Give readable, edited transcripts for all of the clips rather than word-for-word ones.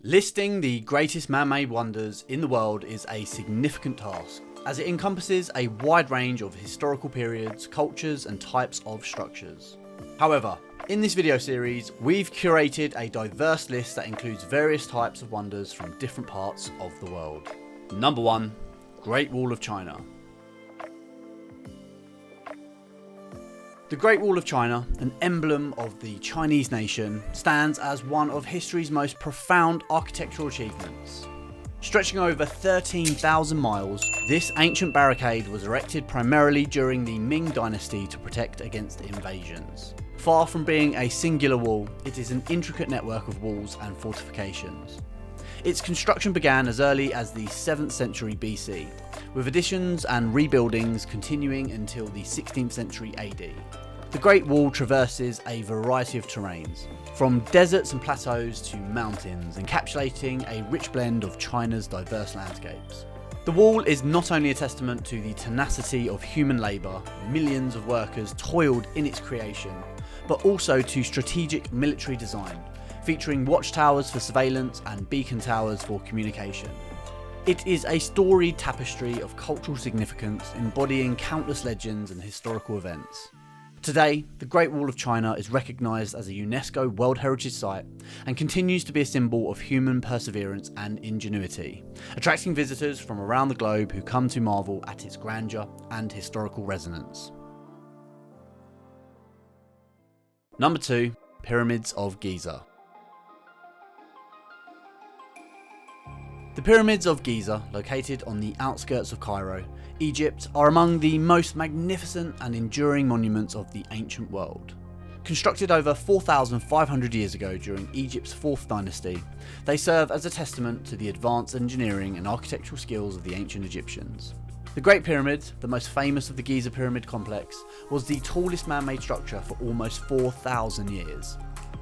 Listing the greatest man-made wonders in the world is a significant task, as it encompasses a wide range of historical periods, cultures, and types of structures. However, in this video series, we've curated a diverse list that includes various types of wonders from different parts of the world. Number 1. Great Wall of China. The Great Wall of China, an emblem of the Chinese nation, stands as one of history's most profound architectural achievements. Stretching over 13,000 miles, this ancient barricade was erected primarily during the Ming dynasty to protect against invasions. Far from being a singular wall, it is an intricate network of walls and fortifications. Its construction began as early as the 7th century BC, with additions and rebuildings continuing until the 16th century AD. The Great Wall traverses a variety of terrains, from deserts and plateaus to mountains, encapsulating a rich blend of China's diverse landscapes. The wall is not only a testament to the tenacity of human labour, millions of workers toiled in its creation, but also to strategic military design, featuring watchtowers for surveillance and beacon towers for communication. It is a storied tapestry of cultural significance embodying countless legends and historical events. Today, the Great Wall of China is recognised as a UNESCO World Heritage Site and continues to be a symbol of human perseverance and ingenuity, attracting visitors from around the globe who come to marvel at its grandeur and historical resonance. Number 2. Pyramids of Giza. The Pyramids of Giza, located on the outskirts of Cairo, Egypt, are among the most magnificent and enduring monuments of the ancient world. Constructed over 4,500 years ago during Egypt's 4th dynasty, they serve as a testament to the advanced engineering and architectural skills of the ancient Egyptians. The Great Pyramid, the most famous of the Giza Pyramid complex, was the tallest man-made structure for almost 4,000 years.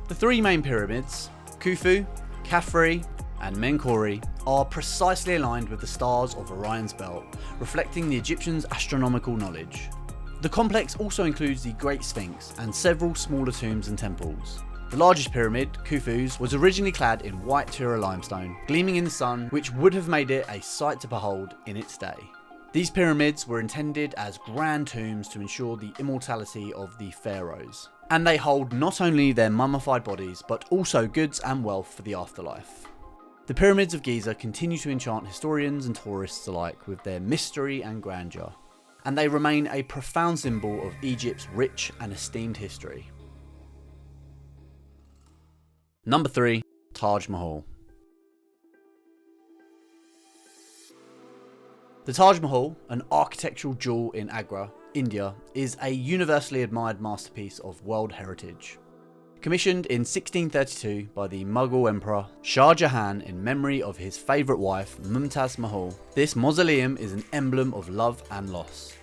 The three main pyramids, Khufu, Khafre, and Menkaure, are precisely aligned with the stars of Orion's belt, reflecting the Egyptians' astronomical knowledge. The complex also includes the Great Sphinx and several smaller tombs and temples. The largest pyramid, Khufu's, was originally clad in white Tura limestone, gleaming in the sun, which would have made it a sight to behold in its day. These pyramids were intended as grand tombs to ensure the immortality of the pharaohs, and they hold not only their mummified bodies, but also goods and wealth for the afterlife. The Pyramids of Giza continue to enchant historians and tourists alike with their mystery and grandeur, and they remain a profound symbol of Egypt's rich and esteemed history. Number 3. Taj Mahal. The Taj Mahal, an architectural jewel in Agra, India, is a universally admired masterpiece of world heritage. Commissioned in 1632 by the Mughal Emperor Shah Jahan in memory of his favourite wife Mumtaz Mahal, this mausoleum is an emblem of love and loss.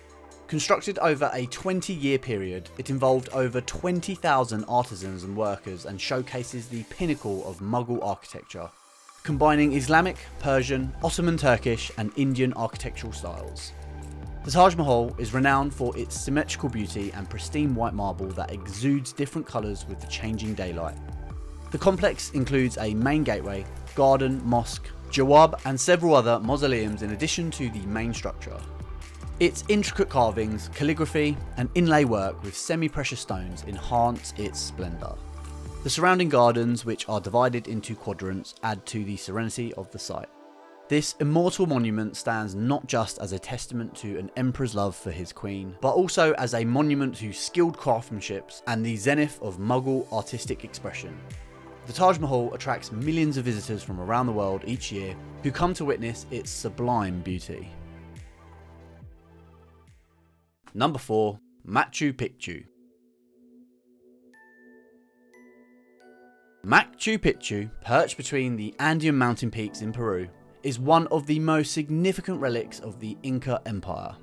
Constructed over a 20-year period, it involved over 20,000 artisans and workers and showcases the pinnacle of Mughal architecture, combining Islamic, Persian, Ottoman Turkish and Indian architectural styles. The Taj Mahal is renowned for its symmetrical beauty and pristine white marble that exudes different colours with the changing daylight. The complex includes a main gateway, garden, mosque, jawab and several other mausoleums in addition to the main structure. Its intricate carvings, calligraphy and inlay work with semi-precious stones enhance its splendour. The surrounding gardens, which are divided into quadrants, add to the serenity of the site. This immortal monument stands not just as a testament to an emperor's love for his queen, but also as a monument to skilled craftsmanship and the zenith of Mughal artistic expression. The Taj Mahal attracts millions of visitors from around the world each year who come to witness its sublime beauty. Number 4. Machu Picchu. Machu Picchu, perched between the Andean mountain peaks in Peru, is one of the most significant relics of the Inca Empire.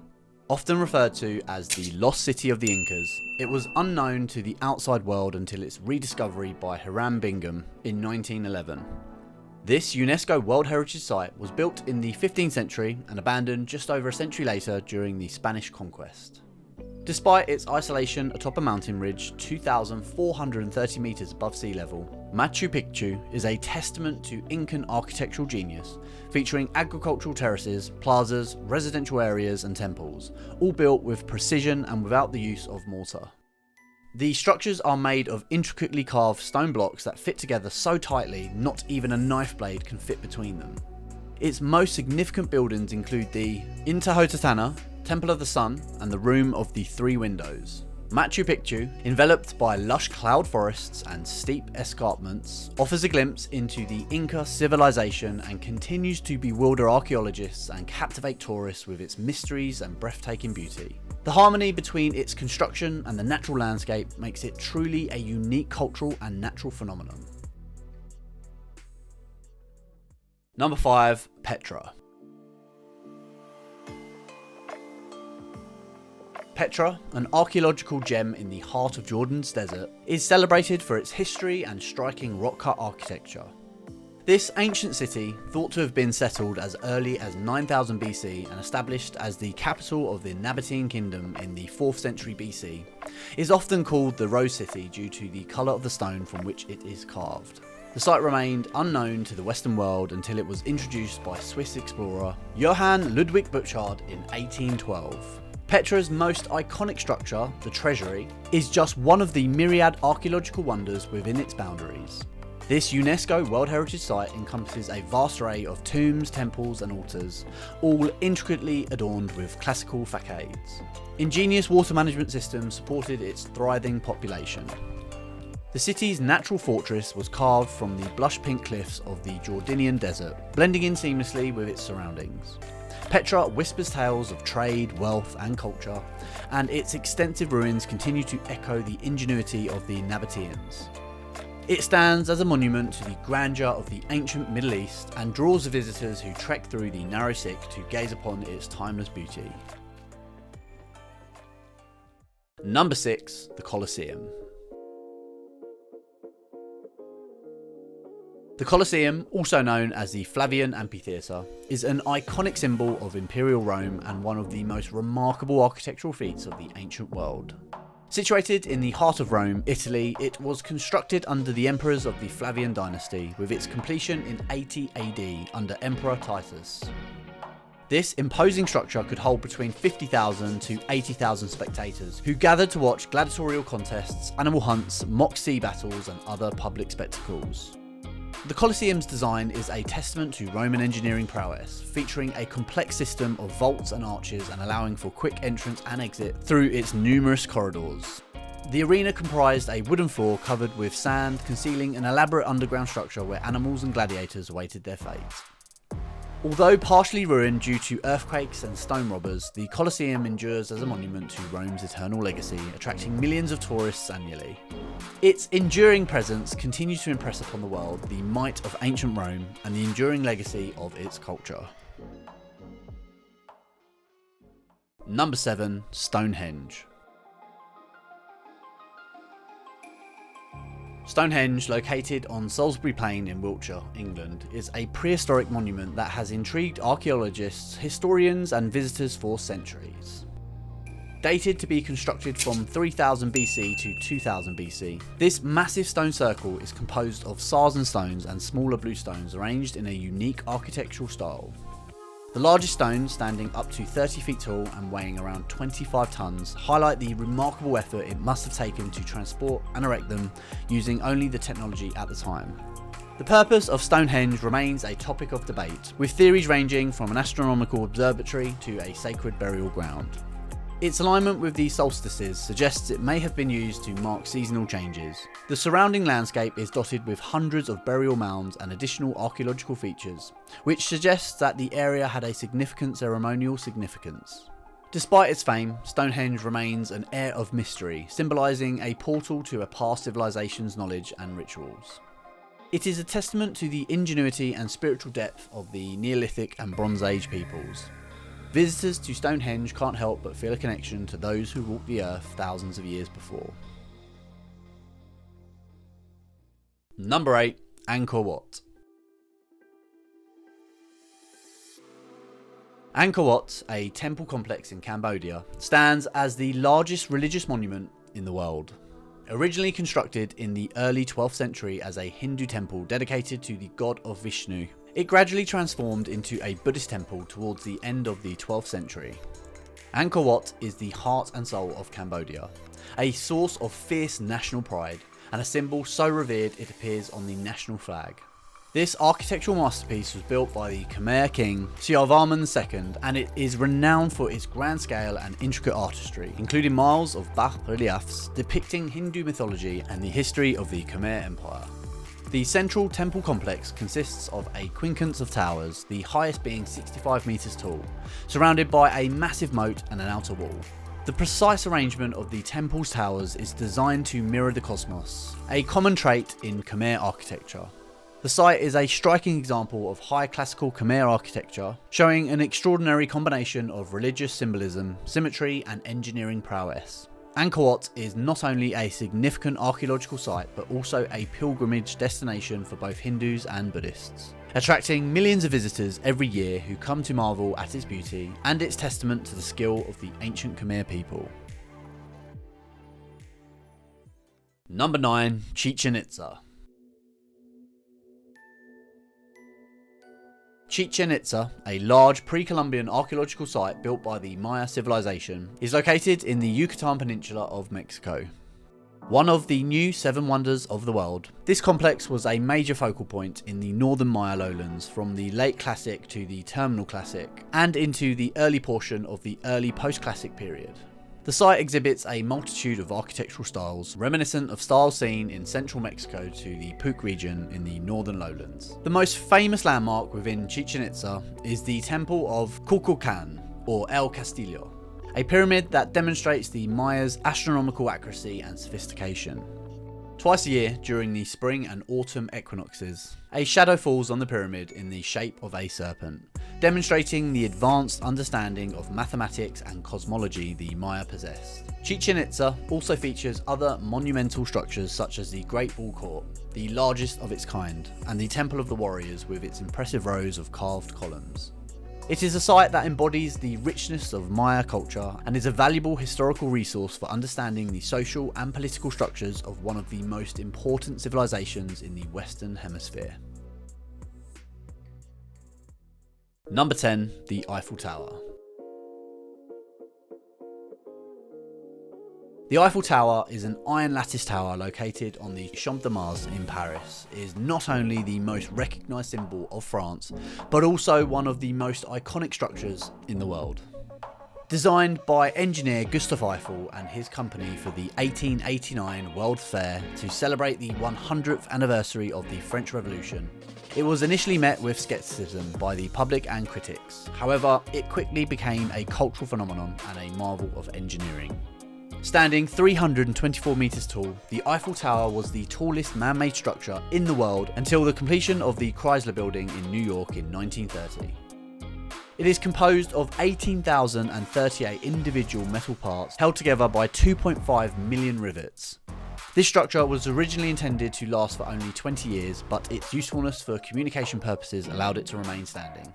Often referred to as the lost city of the Incas, it was unknown to the outside world until its rediscovery by Hiram Bingham in 1911. This UNESCO World Heritage Site was built in the 15th century and abandoned just over a century later during the Spanish conquest. Despite its isolation atop a mountain ridge 2,430 metres above sea level, Machu Picchu is a testament to Incan architectural genius, featuring agricultural terraces, plazas, residential areas and temples, all built with precision and without the use of mortar. The structures are made of intricately carved stone blocks that fit together so tightly not even a knife blade can fit between them. Its most significant buildings include the Intihuatana, Temple of the Sun, and the Room of the Three Windows. Machu Picchu, enveloped by lush cloud forests and steep escarpments, offers a glimpse into the Inca civilization and continues to bewilder archaeologists and captivate tourists with its mysteries and breathtaking beauty. The harmony between its construction and the natural landscape makes it truly a unique cultural and natural phenomenon. Number 5. Petra. Petra, an archaeological gem in the heart of Jordan's desert, is celebrated for its history and striking rock-cut architecture. This ancient city, thought to have been settled as early as 9000 BC and established as the capital of the Nabatean kingdom in the 4th century BC, is often called the Rose City due to the colour of the stone from which it is carved. The site remained unknown to the Western world until it was introduced by Swiss explorer Johann Ludwig Burchard in 1812. Petra's most iconic structure, the Treasury, is just one of the myriad archaeological wonders within its boundaries. This UNESCO World Heritage Site encompasses a vast array of tombs, temples and altars, all intricately adorned with classical facades. Ingenious water management systems supported its thriving population. The city's natural fortress was carved from the blush pink cliffs of the Jordanian desert, blending in seamlessly with its surroundings. Petra whispers tales of trade, wealth and culture, and its extensive ruins continue to echo the ingenuity of the Nabateans. It stands as a monument to the grandeur of the ancient Middle East and draws visitors who trek through the narrow Siq to gaze upon its timeless beauty. Number 6. The Colosseum. The Colosseum, also known as the Flavian Amphitheatre, is an iconic symbol of Imperial Rome and one of the most remarkable architectural feats of the ancient world. Situated in the heart of Rome, Italy, it was constructed under the emperors of the Flavian dynasty, with its completion in 80 AD under Emperor Titus. This imposing structure could hold between 50,000 to 80,000 spectators, who gathered to watch gladiatorial contests, animal hunts, mock sea battles and other public spectacles. The Colosseum's design is a testament to Roman engineering prowess, featuring a complex system of vaults and arches and allowing for quick entrance and exit through its numerous corridors. The arena comprised a wooden floor covered with sand, concealing an elaborate underground structure where animals and gladiators awaited their fate. Although partially ruined due to earthquakes and stone robbers, the Colosseum endures as a monument to Rome's eternal legacy, attracting millions of tourists annually. Its enduring presence continues to impress upon the world the might of ancient Rome and the enduring legacy of its culture. Number 7. Stonehenge. Stonehenge, located on Salisbury Plain in Wiltshire, England, is a prehistoric monument that has intrigued archaeologists, historians and visitors for centuries. Dated to be constructed from 3000 BC to 2000 BC, this massive stone circle is composed of sarsen stones and smaller blue stones arranged in a unique architectural style. The largest stones, standing up to 30 feet tall and weighing around 25 tons, highlight the remarkable effort it must have taken to transport and erect them using only the technology at the time. The purpose of Stonehenge remains a topic of debate, with theories ranging from an astronomical observatory to a sacred burial ground. Its alignment with the solstices suggests it may have been used to mark seasonal changes. The surrounding landscape is dotted with hundreds of burial mounds and additional archaeological features, which suggests that the area had a significant ceremonial significance. Despite its fame, Stonehenge remains an air of mystery, symbolising a portal to a past civilization's knowledge and rituals. It is a testament to the ingenuity and spiritual depth of the Neolithic and Bronze Age peoples. Visitors to Stonehenge can't help but feel a connection to those who walked the earth thousands of years before. Number 8. Angkor Wat. Angkor Wat, a temple complex in Cambodia, stands as the largest religious monument in the world. Originally constructed in the early 12th century as a Hindu temple dedicated to the god of Vishnu, it gradually transformed into a Buddhist temple towards the end of the 12th century. Angkor Wat is the heart and soul of Cambodia, a source of fierce national pride and a symbol so revered it appears on the national flag. This architectural masterpiece was built by the Khmer king Yavarman II, and it is renowned for its grand scale and intricate artistry, including miles of bas-reliefs depicting Hindu mythology and the history of the Khmer Empire. The central temple complex consists of a quincunx of towers, the highest being 65 metres tall, surrounded by a massive moat and an outer wall. The precise arrangement of the temple's towers is designed to mirror the cosmos, a common trait in Khmer architecture. The site is a striking example of high classical Khmer architecture, showing an extraordinary combination of religious symbolism, symmetry and engineering prowess. Angkor Wat is not only a significant archaeological site, but also a pilgrimage destination for both Hindus and Buddhists, attracting millions of visitors every year who come to marvel at its beauty and its testament to the skill of the ancient Khmer people. Number 9. Chichen Itza. Chichen Itza, a large pre-Columbian archaeological site built by the Maya civilization, is located in the Yucatan Peninsula of Mexico. One of the new 7 wonders of the world, this complex was a major focal point in the northern Maya lowlands from the late Classic to the Terminal Classic, and into the early portion of the early post-Classic period. The site exhibits a multitude of architectural styles, reminiscent of styles seen in central Mexico to the Puc region in the northern lowlands. The most famous landmark within Chichen Itza is the Temple of Kukulkan, or El Castillo, a pyramid that demonstrates the Mayas' astronomical accuracy and sophistication. Twice a year, during the spring and autumn equinoxes, a shadow falls on the pyramid in the shape of a serpent, demonstrating the advanced understanding of mathematics and cosmology the Maya possessed. Chichen Itza also features other monumental structures such as the Great Ball Court, the largest of its kind, and the Temple of the Warriors with its impressive rows of carved columns. It is a site that embodies the richness of Maya culture and is a valuable historical resource for understanding the social and political structures of one of the most important civilizations in the Western Hemisphere. Number 10. The Eiffel Tower. The Eiffel Tower is an iron lattice tower located on the Champ de Mars in Paris. It is not only the most recognised symbol of France, but also one of the most iconic structures in the world. Designed by engineer Gustave Eiffel and his company for the 1889 World's Fair to celebrate the 100th anniversary of the French Revolution, it was initially met with scepticism by the public and critics. However, it quickly became a cultural phenomenon and a marvel of engineering. Standing 324 metres tall, the Eiffel Tower was the tallest man-made structure in the world until the completion of the Chrysler Building in New York in 1930. It is composed of 18,038 individual metal parts held together by 2.5 million rivets. This structure was originally intended to last for only 20 years, but its usefulness for communication purposes allowed it to remain standing.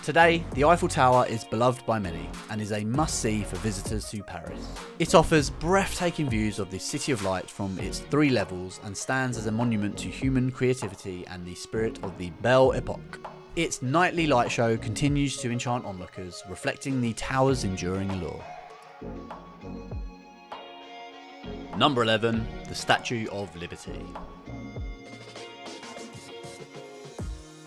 Today, the Eiffel Tower is beloved by many and is a must-see for visitors to Paris. It offers breathtaking views of the City of Light from its 3 levels and stands as a monument to human creativity and the spirit of the Belle Epoque. Its nightly light show continues to enchant onlookers, reflecting the tower's enduring allure. Number 11. The Statue of Liberty.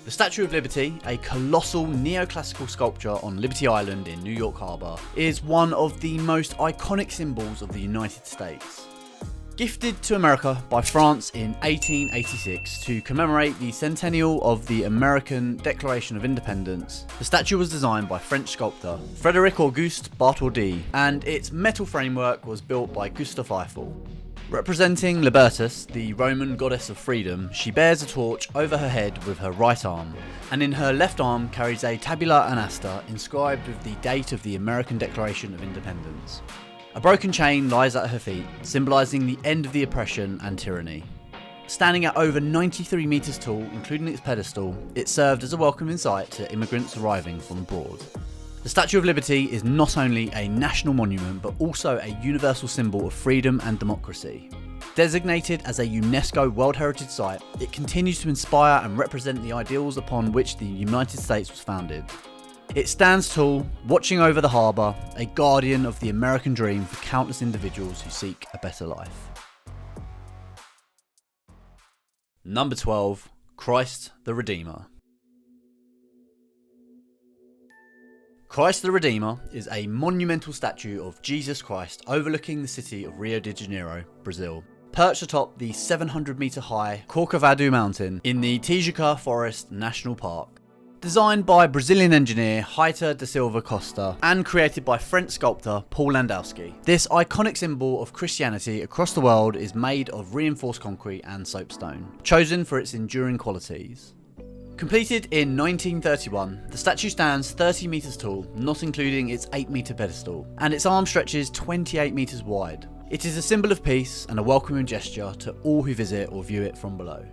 The Statue of Liberty, a colossal neoclassical sculpture on Liberty Island in New York Harbour, is one of the most iconic symbols of the United States. Gifted to America by France in 1886 to commemorate the centennial of the American Declaration of Independence, the statue was designed by French sculptor Frédéric Auguste Bartholdi, and its metal framework was built by Gustave Eiffel. Representing Libertas, the Roman goddess of freedom, she bears a torch over her head with her right arm, and in her left arm carries a tabula annasta inscribed with the date of the American Declaration of Independence. A broken chain lies at her feet, symbolising the end of the oppression and tyranny. Standing at over 93 metres tall, including its pedestal, it served as a welcoming sight to immigrants arriving from abroad. The Statue of Liberty is not only a national monument, but also a universal symbol of freedom and democracy. Designated as a UNESCO World Heritage Site, it continues to inspire and represent the ideals upon which the United States was founded. It stands tall, watching over the harbour, a guardian of the American dream for countless individuals who seek a better life. Number 12. Christ the Redeemer. Christ the Redeemer is a monumental statue of Jesus Christ overlooking the city of Rio de Janeiro, Brazil, perched atop the 700-metre high Corcovado mountain in the Tijuca Forest National Park. Designed by Brazilian engineer Heitor da Silva Costa and created by French sculptor Paul Landowski, this iconic symbol of Christianity across the world is made of reinforced concrete and soapstone, chosen for its enduring qualities. Completed in 1931, the statue stands 30 metres tall, not including its 8-metre pedestal, and its arm stretches 28 metres wide. It is a symbol of peace and a welcoming gesture to all who visit or view it from below.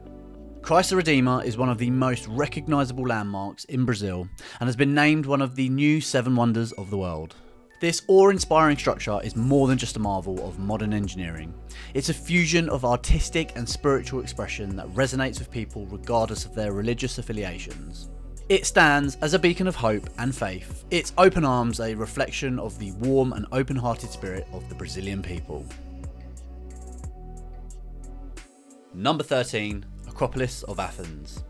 Christ the Redeemer is one of the most recognisable landmarks in Brazil and has been named one of the new 7 wonders of the world. This awe-inspiring structure is more than just a marvel of modern engineering. It's a fusion of artistic and spiritual expression that resonates with people regardless of their religious affiliations. It stands as a beacon of hope and faith, its open arms a reflection of the warm and open-hearted spirit of the Brazilian people. Number 13. Acropolis of Athens.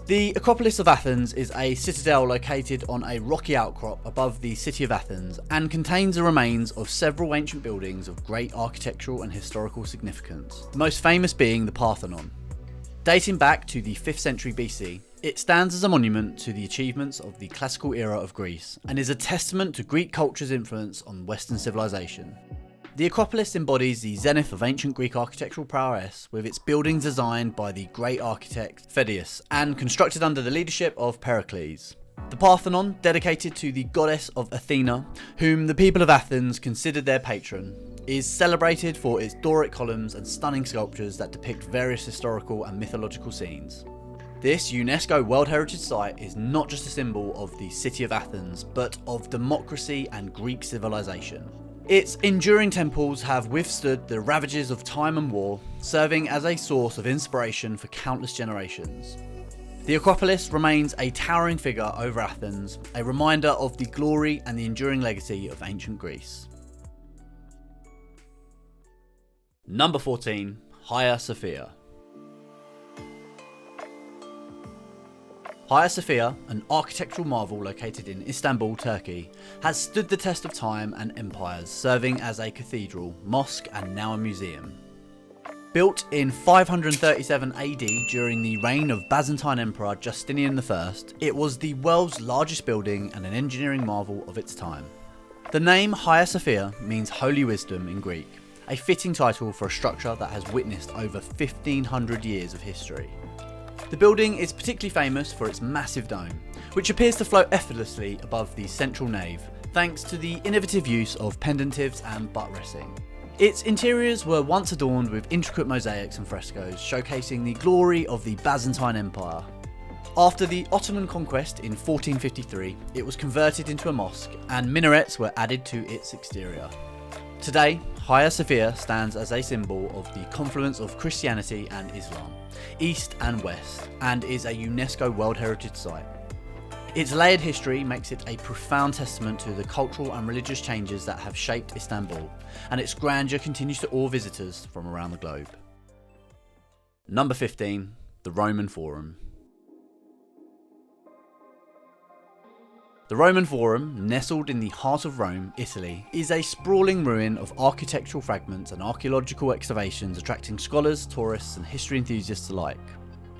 The Acropolis of Athens is a citadel located on a rocky outcrop above the city of Athens and contains the remains of several ancient buildings of great architectural and historical significance, the most famous being the Parthenon. Dating back to the 5th century BC, it stands as a monument to the achievements of the classical era of Greece and is a testament to Greek culture's influence on Western civilization. The Acropolis embodies the zenith of ancient Greek architectural prowess, with its buildings designed by the great architect Phidias and constructed under the leadership of Pericles. The Parthenon, dedicated to the goddess of Athena, whom the people of Athens considered their patron, is celebrated for its Doric columns and stunning sculptures that depict various historical and mythological scenes. This UNESCO World Heritage Site is not just a symbol of the city of Athens, but of democracy and Greek civilization. Its enduring temples have withstood the ravages of time and war, serving as a source of inspiration for countless generations. The Acropolis remains a towering figure over Athens, a reminder of the glory and the enduring legacy of ancient Greece. Number 14. Hagia Sophia. Hagia Sophia, an architectural marvel located in Istanbul, Turkey, has stood the test of time and empires, serving as a cathedral, mosque and now a museum. Built in 537 AD during the reign of Byzantine Emperor Justinian I, it was the world's largest building and an engineering marvel of its time. The name Hagia Sophia means holy wisdom in Greek, a fitting title for a structure that has witnessed over 1500 years of history. The building is particularly famous for its massive dome, which appears to float effortlessly above the central nave, thanks to the innovative use of pendentives and butt-resting. Its interiors were once adorned with intricate mosaics and frescoes, showcasing the glory of the Byzantine Empire. After the Ottoman conquest in 1453, it was converted into a mosque, and minarets were added to its exterior. Today, Hagia Sophia stands as a symbol of the confluence of Christianity and Islam, East and West, and is a UNESCO World Heritage Site. Its layered history makes it a profound testament to the cultural and religious changes that have shaped Istanbul, and its grandeur continues to awe visitors from around the globe. Number 15. The Roman Forum. The Roman Forum, nestled in the heart of Rome, Italy, is a sprawling ruin of architectural fragments and archaeological excavations attracting scholars, tourists and history enthusiasts alike.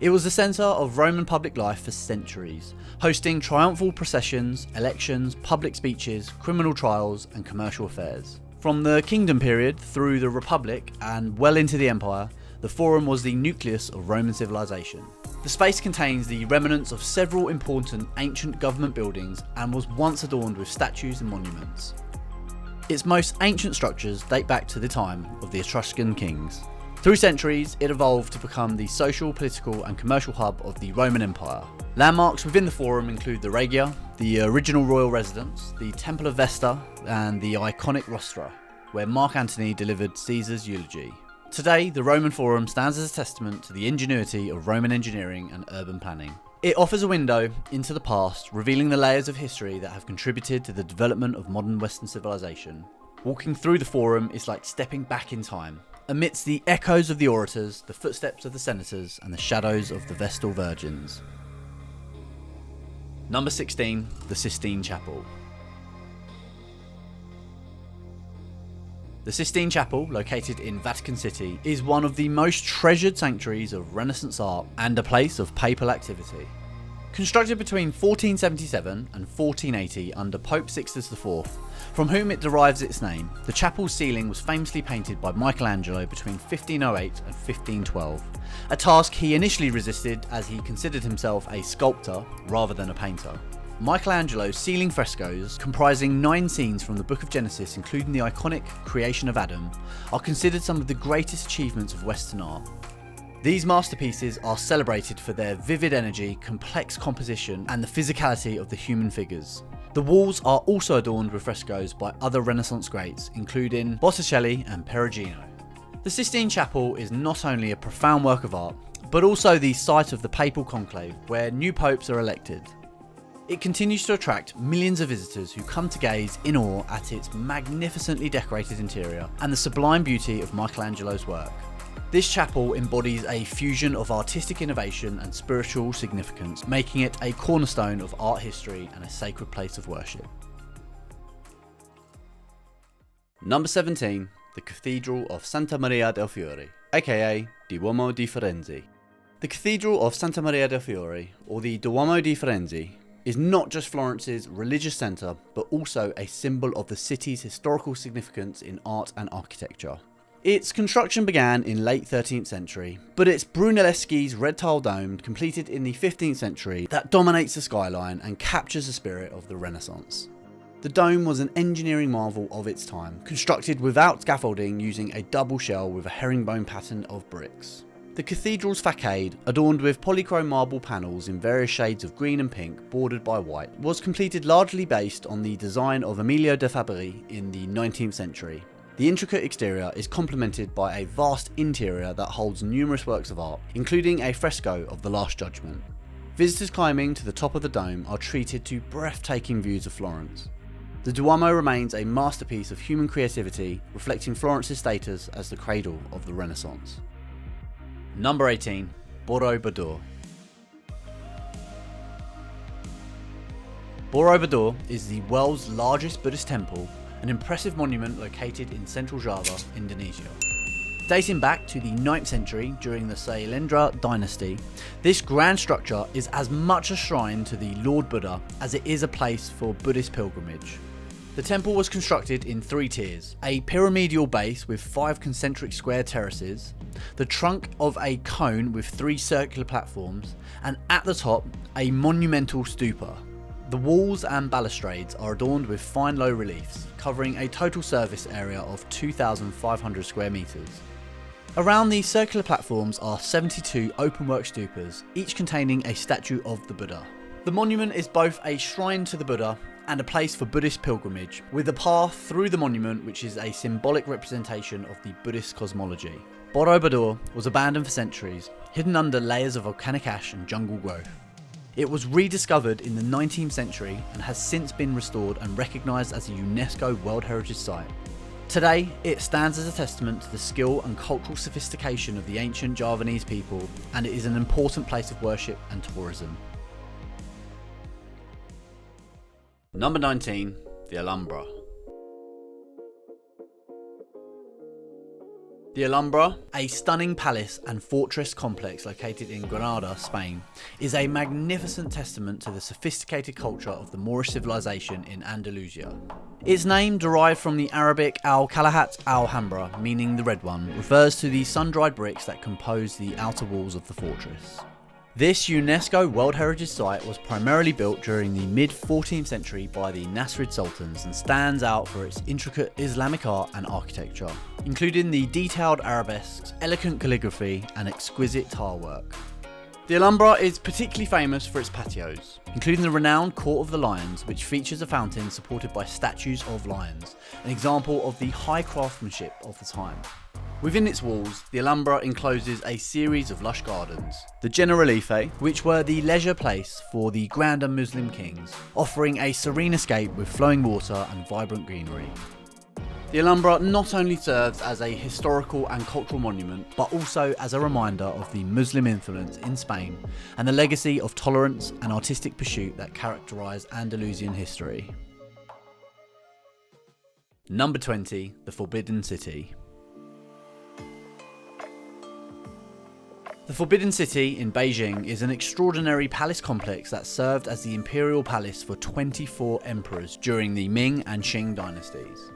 It was the centre of Roman public life for centuries, hosting triumphal processions, elections, public speeches, criminal trials and commercial affairs. From the Kingdom period through the Republic and well into the Empire, the Forum was the nucleus of Roman civilization. The space contains the remnants of several important ancient government buildings and was once adorned with statues and monuments. Its most ancient structures date back to the time of the Etruscan kings. Through centuries, it evolved to become the social, political and commercial hub of the Roman Empire. Landmarks within the Forum include the Regia, the original royal residence, the Temple of Vesta and the iconic Rostra. where Mark Antony delivered Caesar's eulogy. Today, the Roman Forum stands as a testament to the ingenuity of Roman engineering and urban planning. It offers a window into the past, revealing the layers of history that have contributed to the development of modern Western civilization. Walking through the Forum is like stepping back in time, amidst the echoes of the orators, the footsteps of the senators, and the shadows of the Vestal Virgins. Number 16, the Sistine Chapel. The Sistine Chapel, located in Vatican City, is one of the most treasured sanctuaries of Renaissance art and a place of papal activity. Constructed between 1477 and 1480 under Pope Sixtus IV, from whom it derives its name, the chapel's ceiling was famously painted by Michelangelo between 1508 and 1512, a task he initially resisted as he considered himself a sculptor rather than a painter. Michelangelo's ceiling frescoes, comprising 9 scenes from the Book of Genesis, including the iconic creation of Adam, are considered some of the greatest achievements of Western art. These masterpieces are celebrated for their vivid energy, complex composition, and the physicality of the human figures. The walls are also adorned with frescoes by other Renaissance greats, including Botticelli and Perugino. The Sistine Chapel is not only a profound work of art, but also the site of the papal conclave, where new popes are elected. It continues to attract millions of visitors who come to gaze in awe at its magnificently decorated interior and the sublime beauty of Michelangelo's work. This chapel embodies a fusion of artistic innovation and spiritual significance, making it a cornerstone of art history and a sacred place of worship. Number 17, the Cathedral of Santa Maria del Fiore, aka Duomo di Firenze. The Cathedral of Santa Maria del Fiore, or the Duomo di Firenze, is not just Florence's religious centre, but also a symbol of the city's historical significance in art and architecture. Its construction began in late 13th century, but it's Brunelleschi's red tile dome, completed in the 15th century, that dominates the skyline and captures the spirit of the Renaissance. The dome was an engineering marvel of its time, constructed without scaffolding using a double shell with a herringbone pattern of bricks. The cathedral's facade, adorned with polychrome marble panels in various shades of green and pink bordered by white, was completed largely based on the design of Emilio de Fabri in the 19th century. The intricate exterior is complemented by a vast interior that holds numerous works of art, including a fresco of the Last Judgment. Visitors climbing to the top of the dome are treated to breathtaking views of Florence. The Duomo remains a masterpiece of human creativity, reflecting Florence's status as the cradle of the Renaissance. Number 18, Borobudur. Borobudur is the world's largest Buddhist temple, an impressive monument located in central Java, Indonesia. Dating back to the 9th century during the Sailendra dynasty, this grand structure is as much a shrine to the Lord Buddha as it is a place for Buddhist pilgrimage. The temple was constructed in 3 tiers, a pyramidal base with 5 concentric square terraces, the trunk of a cone with 3 circular platforms, and at the top, a monumental stupa. The walls and balustrades are adorned with fine low reliefs, covering a total surface area of 2,500 square metres. Around these circular platforms are 72 openwork stupas, each containing a statue of the Buddha. The monument is both a shrine to the Buddha and a place for Buddhist pilgrimage, with a path through the monument which is a symbolic representation of the Buddhist cosmology. Borobudur was abandoned for centuries, hidden under layers of volcanic ash and jungle growth. It was rediscovered in the 19th century and has since been restored and recognised as a UNESCO World Heritage Site. Today, it stands as a testament to the skill and cultural sophistication of the ancient Javanese people, and it is an important place of worship and tourism. Number 19, the Alhambra. The Alhambra, a stunning palace and fortress complex located in Granada, Spain, is a magnificent testament to the sophisticated culture of the Moorish civilization in Andalusia. Its name, derived from the Arabic al-Kalahat al-Hambra, meaning the red one, refers to the sun-dried bricks that compose the outer walls of the fortress. This UNESCO World Heritage Site was primarily built during the mid-14th century by the Nasrid Sultans and stands out for its intricate Islamic art and architecture, including the detailed arabesques, elegant calligraphy, and exquisite tile work. The Alhambra is particularly famous for its patios, including the renowned Court of the Lions, which features a fountain supported by statues of lions, an example of the high craftsmanship of the time. Within its walls, the Alhambra encloses a series of lush gardens, the Generalife, which were the leisure place for the grander Muslim kings, offering a serene escape with flowing water and vibrant greenery. The Alhambra not only serves as a historical and cultural monument, but also as a reminder of the Muslim influence in Spain and the legacy of tolerance and artistic pursuit that characterise Andalusian history. Number 20, the Forbidden City. The Forbidden City in Beijing is an extraordinary palace complex that served as the imperial palace for 24 emperors during the Ming and Qing dynasties.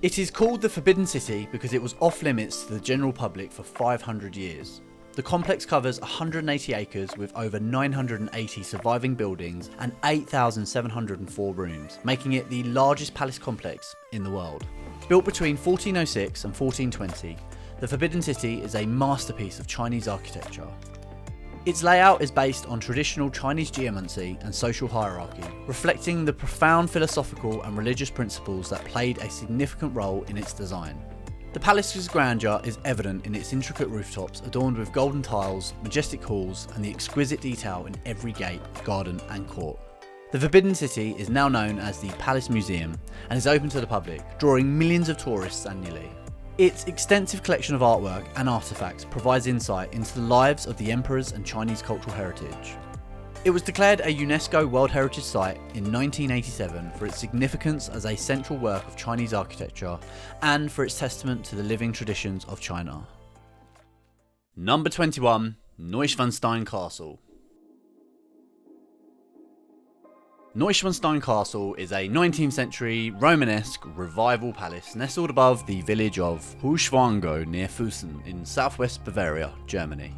It is called the Forbidden City because it was off limits to the general public for 500 years. The complex covers 180 acres with over 980 surviving buildings and 8,704 rooms, making it the largest palace complex in the world. Built between 1406 and 1420, the Forbidden City is a masterpiece of Chinese architecture. Its layout is based on traditional Chinese geomancy and social hierarchy, reflecting the profound philosophical and religious principles that played a significant role in its design. The palace's grandeur is evident in its intricate rooftops adorned with golden tiles, majestic halls, and the exquisite detail in every gate, garden, and court. The Forbidden City is now known as the Palace Museum and is open to the public, drawing millions of tourists annually. Its extensive collection of artwork and artifacts provides insight into the lives of the emperors and Chinese cultural heritage. It was declared a UNESCO World Heritage Site in 1987 for its significance as a central work of Chinese architecture and for its testament to the living traditions of China. Number 21, Neuschwanstein Castle. Neuschwanstein Castle is a 19th century Romanesque revival palace nestled above the village of Hochschwangau near Füssen in southwest Bavaria, Germany.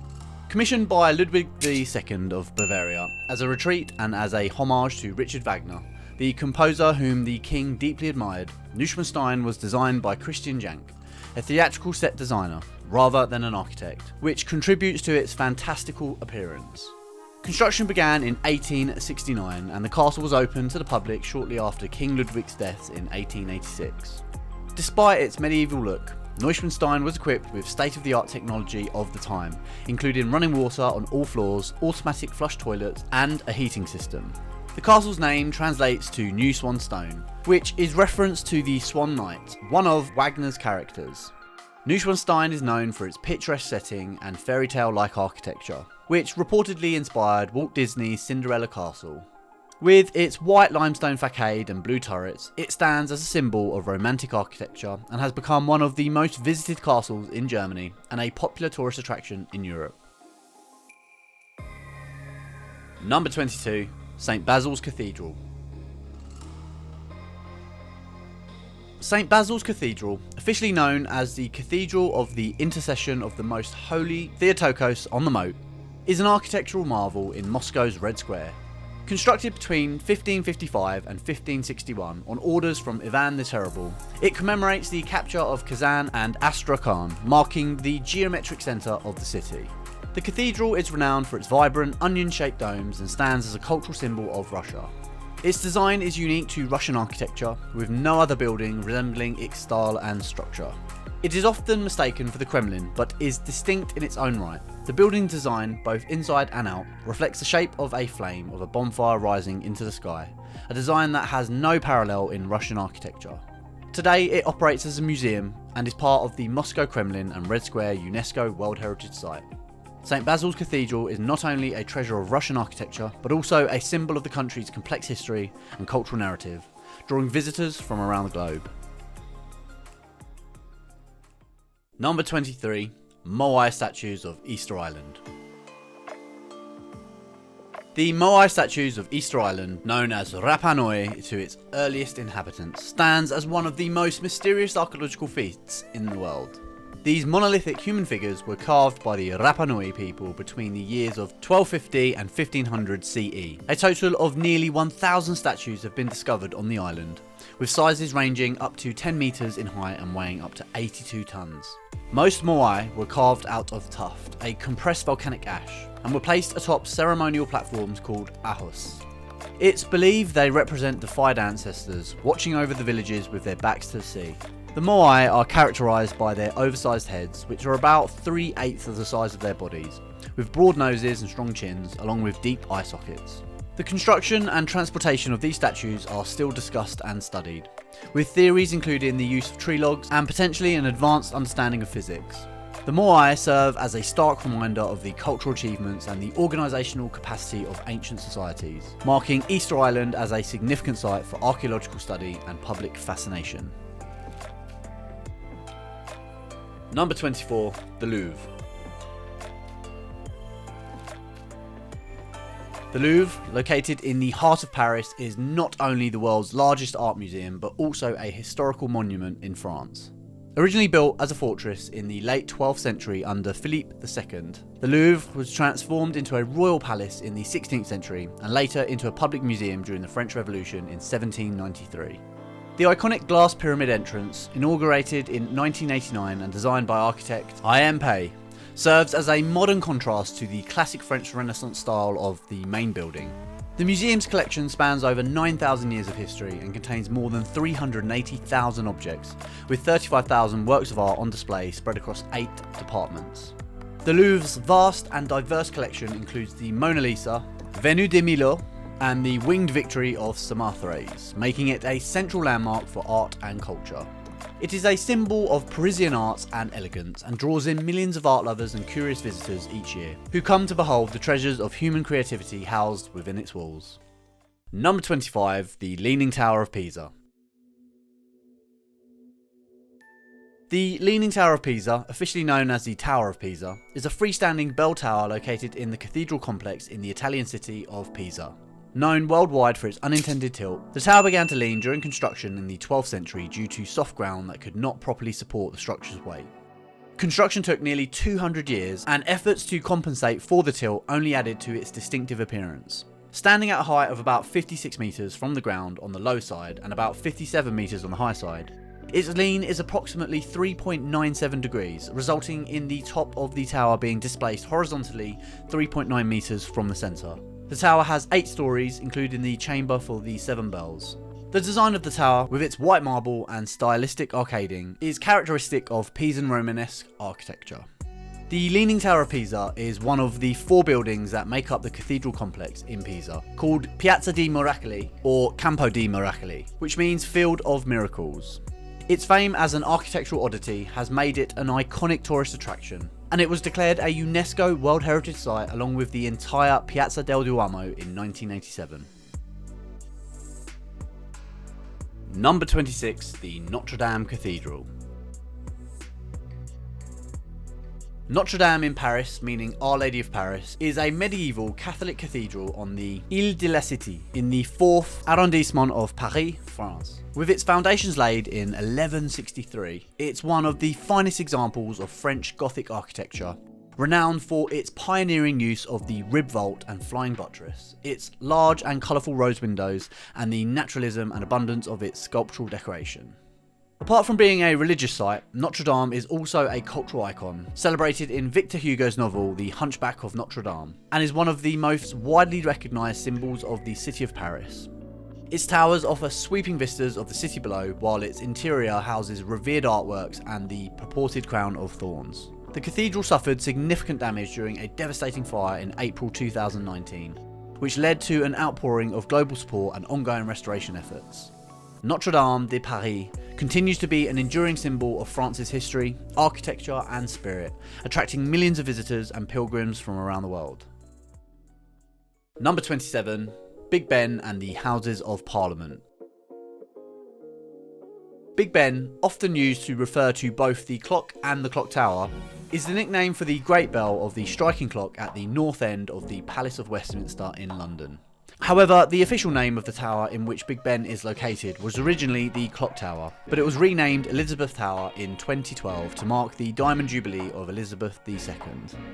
Commissioned by Ludwig II of Bavaria as a retreat and as a homage to Richard Wagner, the composer whom the king deeply admired, Neuschwanstein was designed by Christian Jank, a theatrical set designer rather than an architect, which contributes to its fantastical appearance. Construction began in 1869 and the castle was opened to the public shortly after King Ludwig's death in 1886. Despite its medieval look, Neuschwanstein was equipped with state-of-the-art technology of the time, including running water on all floors, automatic flush toilets, and a heating system. The castle's name translates to New Swan Stone, which is reference to the Swan Knight, one of Wagner's characters. Neuschwanstein is known for its picturesque setting and fairy tale-like architecture, which reportedly inspired Walt Disney's Cinderella Castle. With its white limestone facade and blue turrets, it stands as a symbol of romantic architecture and has become one of the most visited castles in Germany and a popular tourist attraction in Europe. Number 22, St. Basil's Cathedral. St. Basil's Cathedral, officially known as the Cathedral of the Intercession of the Most Holy Theotokos on the Moat, is an architectural marvel in Moscow's Red Square. Constructed between 1555 and 1561 on orders from Ivan the Terrible, it commemorates the capture of Kazan and Astrakhan, marking the geometric centre of the city. The cathedral is renowned for its vibrant, onion-shaped domes and stands as a cultural symbol of Russia. Its design is unique to Russian architecture, with no other building resembling its style and structure. It is often mistaken for the Kremlin, but is distinct in its own right. The building design, both inside and out, reflects the shape of a flame of a bonfire rising into the sky, a design that has no parallel in Russian architecture. Today it operates as a museum and is part of the Moscow Kremlin and Red Square UNESCO World Heritage Site. St. Basil's Cathedral is not only a treasure of Russian architecture, but also a symbol of the country's complex history and cultural narrative, drawing visitors from around the globe. Number 23, Moai Statues of Easter Island. The Moai Statues of Easter Island, known as Rapa Nui to its earliest inhabitants, stands as one of the most mysterious archaeological feats in the world. These monolithic human figures were carved by the Rapa Nui people between the years of 1250 and 1500 CE. A total of nearly 1,000 statues have been discovered on the island, with sizes ranging up to 10 metres in height and weighing up to 82 tonnes. Most moai were carved out of tuft, a compressed volcanic ash, and were placed atop ceremonial platforms called ahos. It's believed they represent deified ancestors watching over the villages with their backs to the sea. The moai are characterised by their oversized heads, which are about 3/8 of the size of their bodies, with broad noses and strong chins, along with deep eye sockets. The construction and transportation of these statues are still discussed and studied, with theories including the use of tree logs and potentially an advanced understanding of physics. The moai serve as a stark reminder of the cultural achievements and the organisational capacity of ancient societies, marking Easter Island as a significant site for archaeological study and public fascination. Number 24, the Louvre. The Louvre, located in the heart of Paris, is not only the world's largest art museum, but also a historical monument in France. Originally built as a fortress in the late 12th century under Philippe II, the Louvre was transformed into a royal palace in the 16th century and later into a public museum during the French Revolution in 1793. The iconic glass pyramid entrance, inaugurated in 1989 and designed by architect Embark, serves as a modern contrast to the classic French Renaissance style of the main building. The museum's collection spans over 9,000 years of history and contains more than 380,000 objects, with 35,000 works of art on display spread across 8 departments. The Louvre's vast and diverse collection includes the Mona Lisa, Venus de Milo, and the Winged Victory of Samothrace, making it a central landmark for art and culture. It is a symbol of Parisian art and elegance and draws in millions of art lovers and curious visitors each year, who come to behold the treasures of human creativity housed within its walls. Number 25, the Leaning Tower of Pisa. The Leaning Tower of Pisa, officially known as the Tower of Pisa, is a freestanding bell tower located in the cathedral complex in the Italian city of Pisa. Known worldwide for its unintended tilt, the tower began to lean during construction in the 12th century due to soft ground that could not properly support the structure's weight. Construction took nearly 200 years, and efforts to compensate for the tilt only added to its distinctive appearance. Standing at a height of about 56 metres from the ground on the low side and about 57 metres on the high side, its lean is approximately 3.97 degrees, resulting in the top of the tower being displaced horizontally 3.9 metres from the centre. The tower has 8 stories, including the chamber for the 7 bells. The design of the tower, with its white marble and stylistic arcading, is characteristic of Pisan Romanesque architecture. The Leaning Tower of Pisa is one of the 4 buildings that make up the cathedral complex in Pisa, called Piazza di Miracoli, or Campo di Miracoli, which means Field of Miracles. Its fame as an architectural oddity has made it an iconic tourist attraction, and it was declared a UNESCO World Heritage Site along with the entire Piazza del Duomo in 1987. Number 26, the Notre Dame Cathedral. Notre Dame in Paris, meaning Our Lady of Paris, is a medieval Catholic cathedral on the Ile de la Cité in the 4th arrondissement of Paris, France. With its foundations laid in 1163, it's one of the finest examples of French Gothic architecture, renowned for its pioneering use of the rib vault and flying buttress, its large and colourful rose windows, and the naturalism and abundance of its sculptural decoration. Apart from being a religious site, Notre Dame is also a cultural icon, celebrated in Victor Hugo's novel The Hunchback of Notre Dame, and is one of the most widely recognised symbols of the city of Paris. Its towers offer sweeping vistas of the city below, while its interior houses revered artworks and the purported crown of thorns. The cathedral suffered significant damage during a devastating fire in April 2019, which led to an outpouring of global support and ongoing restoration efforts. Notre Dame de Paris continues to be an enduring symbol of France's history, architecture and spirit, attracting millions of visitors and pilgrims from around the world. Number 27, Big Ben and the Houses of Parliament. Big Ben, often used to refer to both the clock and the clock tower, is the nickname for the great bell of the striking clock at the north end of the Palace of Westminster in London. However, the official name of the tower in which Big Ben is located was originally the Clock Tower, but it was renamed Elizabeth Tower in 2012 to mark the Diamond Jubilee of Elizabeth II.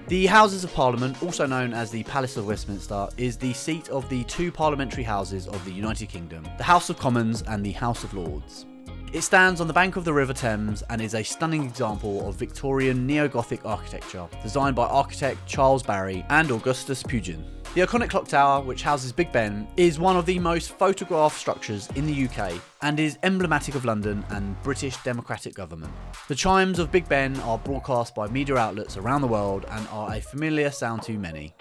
The Houses of Parliament, also known as the Palace of Westminster, is the seat of the two parliamentary houses of the United Kingdom, the House of Commons and the House of Lords. It stands on the bank of the River Thames and is a stunning example of Victorian neo-Gothic architecture, designed by architect Charles Barry and Augustus Pugin. The iconic clock tower, which houses Big Ben, is one of the most photographed structures in the UK and is emblematic of London and British democratic government. The chimes of Big Ben are broadcast by media outlets around the world and are a familiar sound to many.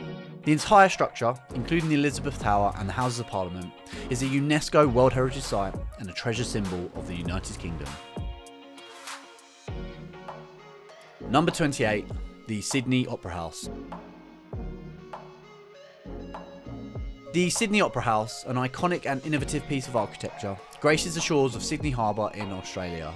The entire structure, including the Elizabeth Tower and the Houses of Parliament, is a UNESCO World Heritage Site and a treasure symbol of the United Kingdom. Number 28, the Sydney Opera House. The Sydney Opera House, an iconic and innovative piece of architecture, graces the shores of Sydney Harbour in Australia.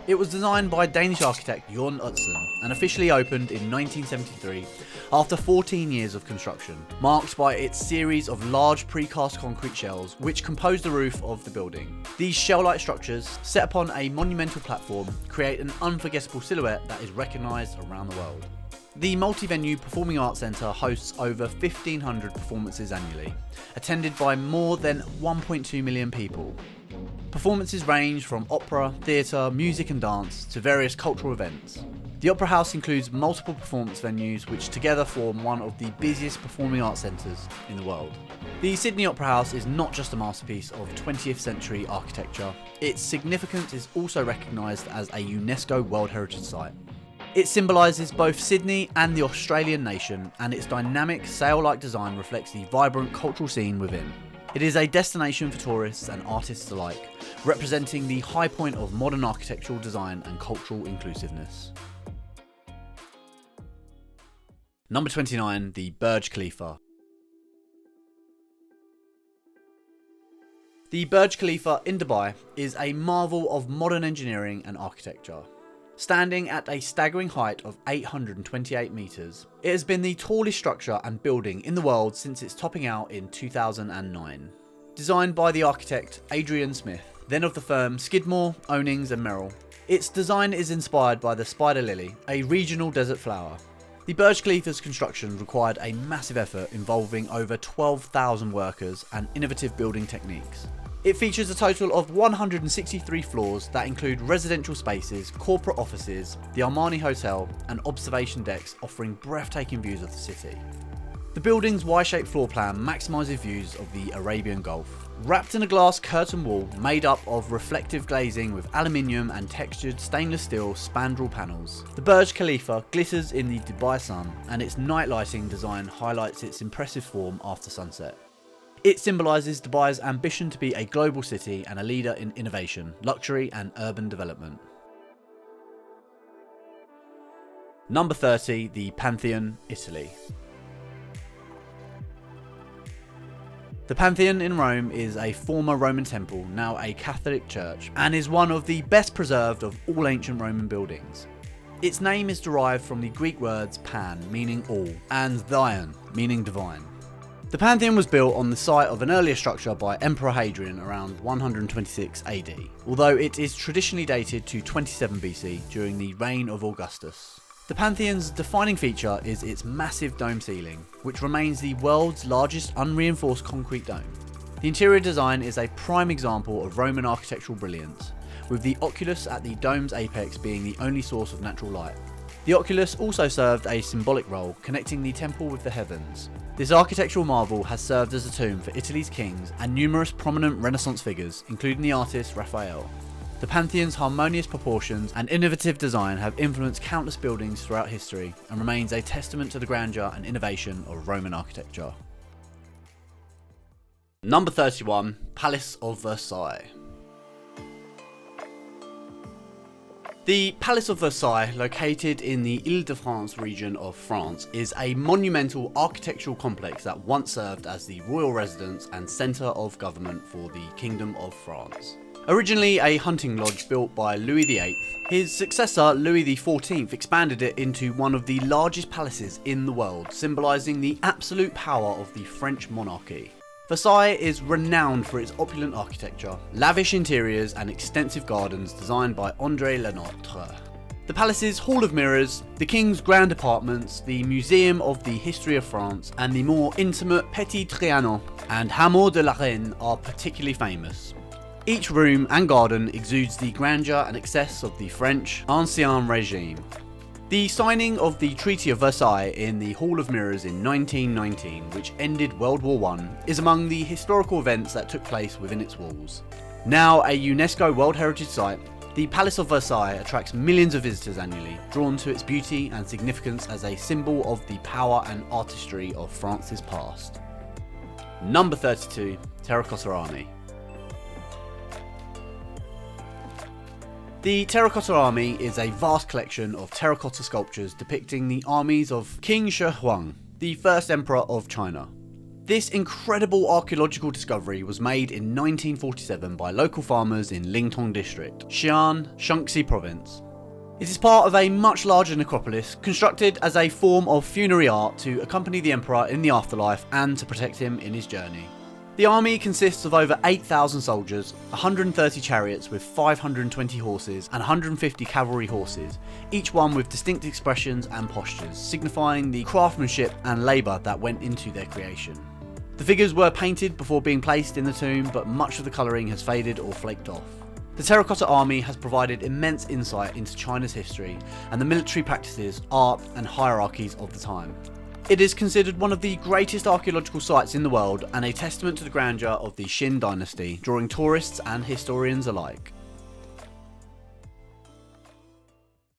It was designed by Danish architect Jon Utzon and officially opened in 1973 after 14 years of construction, marked by its series of large precast concrete shells which compose the roof of the building. These shell-like structures, set upon a monumental platform, create an unforgettable silhouette that is recognised around the world. The multi-venue Performing Arts Centre hosts over 1,500 performances annually, attended by more than 1.2 million people. Performances range from opera, theatre, music and dance to various cultural events. The Opera House includes multiple performance venues which together form one of the busiest performing arts centres in the world. The Sydney Opera House is not just a masterpiece of 20th century architecture, its significance is also recognised as a UNESCO World Heritage Site. It symbolises both Sydney and the Australian nation, and its dynamic, sail-like design reflects the vibrant cultural scene within. It is a destination for tourists and artists alike, representing the high point of modern architectural design and cultural inclusiveness. Number 29, the Burj Khalifa. The Burj Khalifa in Dubai is a marvel of modern engineering and architecture. Standing at a staggering height of 828 metres, it has been the tallest structure and building in the world since its topping out in 2009. Designed by the architect Adrian Smith, then of the firm Skidmore, Ownings and Merrill, its design is inspired by the spider lily, a regional desert flower. The Burj Khalifa's construction required a massive effort involving over 12,000 workers and innovative building techniques. It features a total of 163 floors that include residential spaces, corporate offices, the Armani Hotel, and observation decks offering breathtaking views of the city. The building's Y-shaped floor plan maximises views of the Arabian Gulf. Wrapped in a glass curtain wall made up of reflective glazing with aluminium and textured stainless steel spandrel panels, the Burj Khalifa glitters in the Dubai sun, and its night lighting design highlights its impressive form after sunset. It symbolises Dubai's ambition to be a global city and a leader in innovation, luxury and urban development. Number 30, the Pantheon, Italy. The Pantheon in Rome is a former Roman temple, now a Catholic church, and is one of the best preserved of all ancient Roman buildings. Its name is derived from the Greek words pan, meaning all, and Dion, meaning divine. The Pantheon was built on the site of an earlier structure by Emperor Hadrian around 126 AD, although it is traditionally dated to 27 BC during the reign of Augustus. The Pantheon's defining feature is its massive dome ceiling, which remains the world's largest unreinforced concrete dome. The interior design is a prime example of Roman architectural brilliance, with the oculus at the dome's apex being the only source of natural light. The oculus also served a symbolic role, connecting the temple with the heavens. This architectural marvel has served as a tomb for Italy's kings and numerous prominent Renaissance figures, including the artist Raphael. The Pantheon's harmonious proportions and innovative design have influenced countless buildings throughout history and remains a testament to the grandeur and innovation of Roman architecture. Number 31, Palace of Versailles. The Palace of Versailles, located in the Île-de-France region of France, is a monumental architectural complex that once served as the royal residence and centre of government for the Kingdom of France. Originally a hunting lodge built by Louis VIII, his successor Louis XIV expanded it into one of the largest palaces in the world, symbolising the absolute power of the French monarchy. Versailles is renowned for its opulent architecture, lavish interiors and extensive gardens designed by André Lenotre. The palace's Hall of Mirrors, the King's Grand Apartments, the Museum of the History of France, and the more intimate Petit Trianon and Hameau de la Reine are particularly famous. Each room and garden exudes the grandeur and excess of the French Ancien Regime. The signing of the Treaty of Versailles in the Hall of Mirrors in 1919, which ended World War I, is among the historical events that took place within its walls. Now a UNESCO World Heritage Site, the Palace of Versailles attracts millions of visitors annually, drawn to its beauty and significance as a symbol of the power and artistry of France's past. Number 32, Terracotta Army. The Terracotta Army is a vast collection of terracotta sculptures depicting the armies of King Shi Huang, the first emperor of China. This incredible archaeological discovery was made in 1947 by local farmers in Lingtong district, Xi'an, Shaanxi province. It is part of a much larger necropolis, constructed as a form of funerary art to accompany the emperor in the afterlife and to protect him in his journey. The army consists of over 8,000 soldiers, 130 chariots with 520 horses and 150 cavalry horses, each one with distinct expressions and postures, signifying the craftsmanship and labour that went into their creation. The figures were painted before being placed in the tomb, but much of the colouring has faded or flaked off. The Terracotta Army has provided immense insight into China's history and the military practices, art and hierarchies of the time. It is considered one of the greatest archaeological sites in the world and a testament to the grandeur of the Qin dynasty, drawing tourists and historians alike.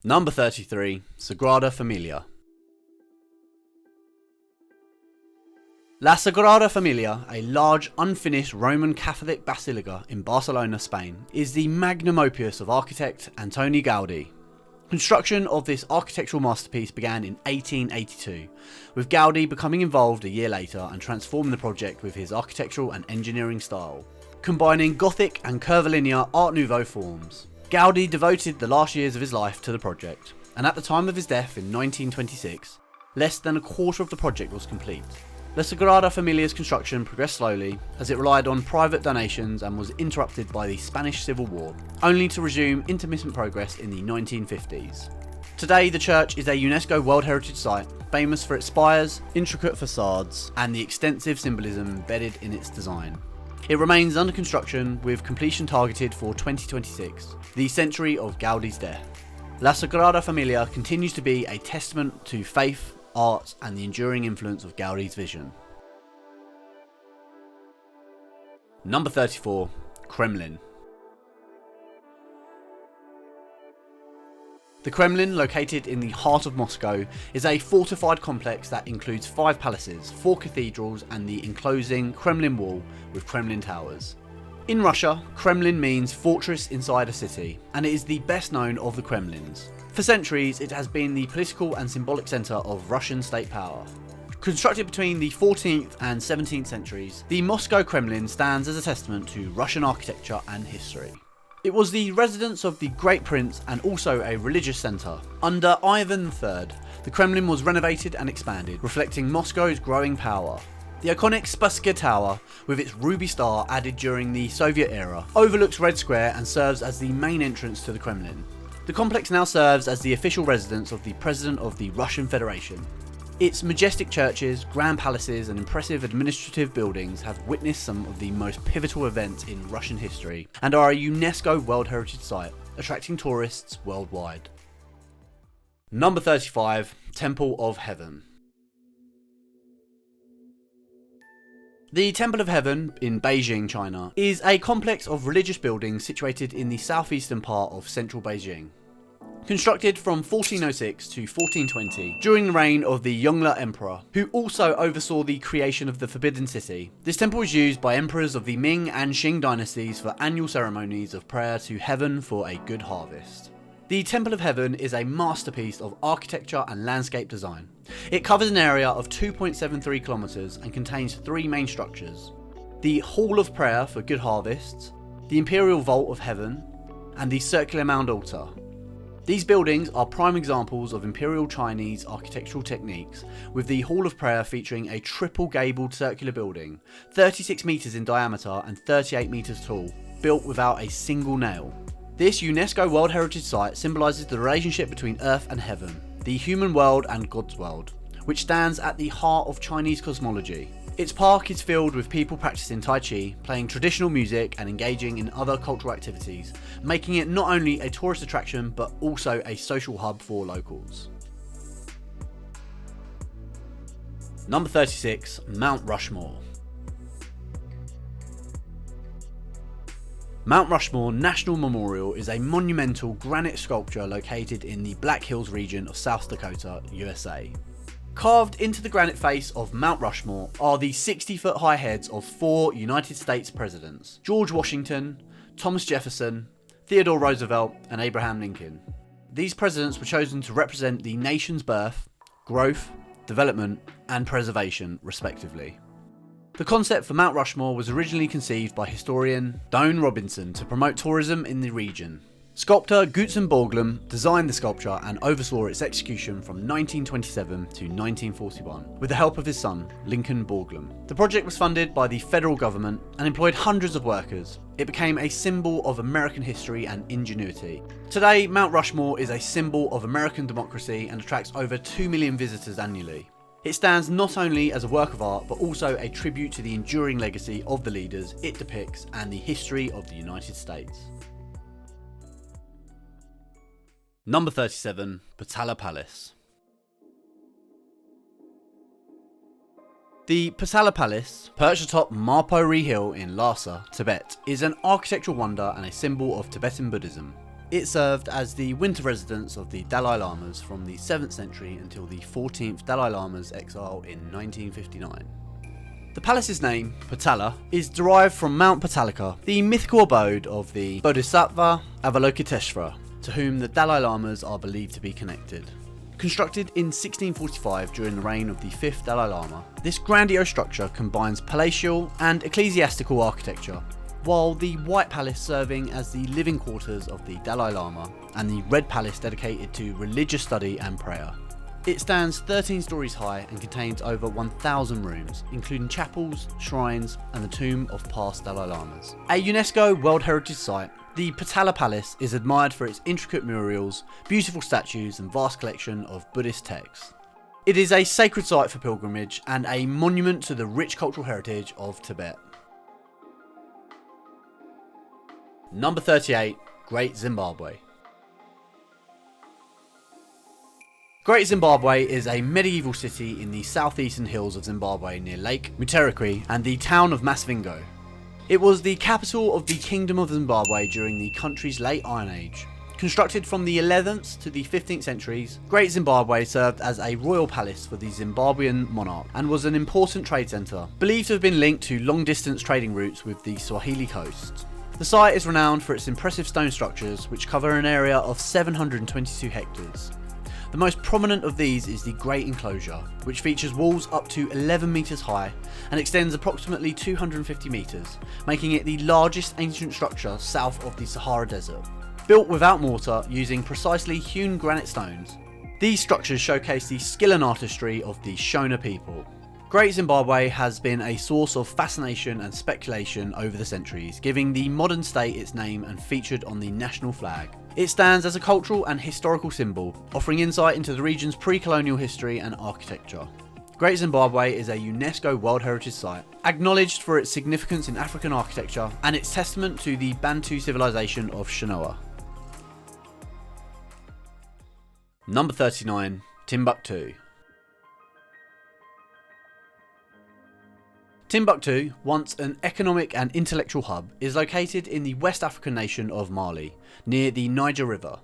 Number 33, Sagrada Familia. La Sagrada Familia, a large, unfinished Roman Catholic basilica in Barcelona, Spain, is the magnum opus of architect Antoni Gaudí. Construction of this architectural masterpiece began in 1882, with Gaudí becoming involved a year later and transforming the project with his architectural and engineering style, combining Gothic and curvilinear Art Nouveau forms. Gaudí devoted the last years of his life to the project, and at the time of his death in 1926, less than a quarter of the project was complete. La Sagrada Familia's construction progressed slowly, as it relied on private donations and was interrupted by the Spanish Civil War, only to resume intermittent progress in the 1950s. Today, the church is a UNESCO World Heritage Site, famous for its spires, intricate facades, and the extensive symbolism embedded in its design. It remains under construction, with completion targeted for 2026, the century of Gaudí's death. La Sagrada Familia continues to be a testament to faith, art and the enduring influence of Gaudí's vision. Number 34, Kremlin. The Kremlin, located in the heart of Moscow, is a fortified complex that includes 5 palaces, 4 cathedrals and the enclosing Kremlin wall with Kremlin towers. In Russia, Kremlin means fortress inside a city, and it is the best known of the Kremlins. For centuries, it has been the political and symbolic centre of Russian state power. Constructed between the 14th and 17th centuries, the Moscow Kremlin stands as a testament to Russian architecture and history. It was the residence of the Great Prince and also a religious centre. Under Ivan III, the Kremlin was renovated and expanded, reflecting Moscow's growing power. The iconic Spasskaya Tower, with its ruby star added during the Soviet era, overlooks Red Square and serves as the main entrance to the Kremlin. The complex now serves as the official residence of the President of the Russian Federation. Its majestic churches, grand palaces and impressive administrative buildings have witnessed some of the most pivotal events in Russian history and are a UNESCO World Heritage Site, attracting tourists worldwide. Number 35, Temple of Heaven. The Temple of Heaven in Beijing, China, is a complex of religious buildings situated in the southeastern part of central Beijing. Constructed from 1406 to 1420, during the reign of the Yongle Emperor, who also oversaw the creation of the Forbidden City, this temple was used by emperors of the Ming and Qing dynasties for annual ceremonies of prayer to heaven for a good harvest. The Temple of Heaven is a masterpiece of architecture and landscape design. It covers an area of 2.73 kilometers and contains 3 main structures: the Hall of Prayer for Good Harvests, the Imperial Vault of Heaven, and the Circular Mound Altar. These buildings are prime examples of Imperial Chinese architectural techniques, with the Hall of Prayer featuring a triple gabled circular building, 36 metres in diameter and 38 metres tall, built without a single nail. This UNESCO World Heritage Site symbolises the relationship between Earth and Heaven, the human world and God's world, which stands at the heart of Chinese cosmology. Its park is filled with people practicing Tai Chi, playing traditional music and engaging in other cultural activities, making it not only a tourist attraction but also a social hub for locals. Number 36, Mount Rushmore. Mount Rushmore National Memorial is a monumental granite sculpture located in the Black Hills region of South Dakota, USA. Carved into the granite face of Mount Rushmore are the 60-foot high heads of 4 United States presidents: George Washington, Thomas Jefferson, Theodore Roosevelt, and Abraham Lincoln. These presidents were chosen to represent the nation's birth, growth, development, and preservation, respectively. The concept for Mount Rushmore was originally conceived by historian Doane Robinson to promote tourism in the region. Sculptor Gutzen Borglum designed the sculpture and oversaw its execution from 1927 to 1941, with the help of his son, Lincoln Borglum. The project was funded by the federal government and employed hundreds of workers. It became a symbol of American history and ingenuity. Today, Mount Rushmore is a symbol of American democracy and attracts over 2 million visitors annually. It stands not only as a work of art, but also a tribute to the enduring legacy of the leaders it depicts and the history of the United States. Number 37, Potala Palace. The Potala Palace, perched atop Marpori Hill in Lhasa, Tibet, is an architectural wonder and a symbol of Tibetan Buddhism. It served as the winter residence of the Dalai Lamas from the 7th century until the 14th Dalai Lama's exile in 1959. The palace's name, Potala, is derived from Mount Patalika, the mythical abode of the Bodhisattva Avalokiteshvara, to whom the Dalai Lamas are believed to be connected. Constructed in 1645 during the reign of the 5th Dalai Lama, this grandiose structure combines palatial and ecclesiastical architecture, while the White Palace serving as the living quarters of the Dalai Lama and the Red Palace dedicated to religious study and prayer. It stands 13 stories high and contains over 1,000 rooms, including chapels, shrines, and the tomb of past Dalai Lamas. A UNESCO World Heritage Site, the Potala Palace is admired for its intricate murals, beautiful statues, and vast collection of Buddhist texts. It is a sacred site for pilgrimage and a monument to the rich cultural heritage of Tibet. Number 38, Great Zimbabwe. Great Zimbabwe is a medieval city in the southeastern hills of Zimbabwe near Lake Mutarikwi and the town of Masvingo. It was the capital of the Kingdom of Zimbabwe during the country's late Iron Age. Constructed from the 11th to the 15th centuries, Great Zimbabwe served as a royal palace for the Zimbabwean monarch and was an important trade centre, believed to have been linked to long-distance trading routes with the Swahili coast. The site is renowned for its impressive stone structures, which cover an area of 722 hectares. The most prominent of these is the Great Enclosure, which features walls up to 11 metres high and extends approximately 250 metres, making it the largest ancient structure south of the Sahara Desert. Built without mortar using precisely hewn granite stones, these structures showcase the skill and artistry of the Shona people. Great Zimbabwe has been a source of fascination and speculation over the centuries, giving the modern state its name and featured on the national flag. It stands as a cultural and historical symbol, offering insight into the region's pre-colonial history and architecture. Great Zimbabwe is a UNESCO World Heritage Site, acknowledged for its significance in African architecture and its testament to the Bantu civilization of Shinoa. Number 39, Timbuktu. Timbuktu, once an economic and intellectual hub, is located in the West African nation of Mali, near the Niger River.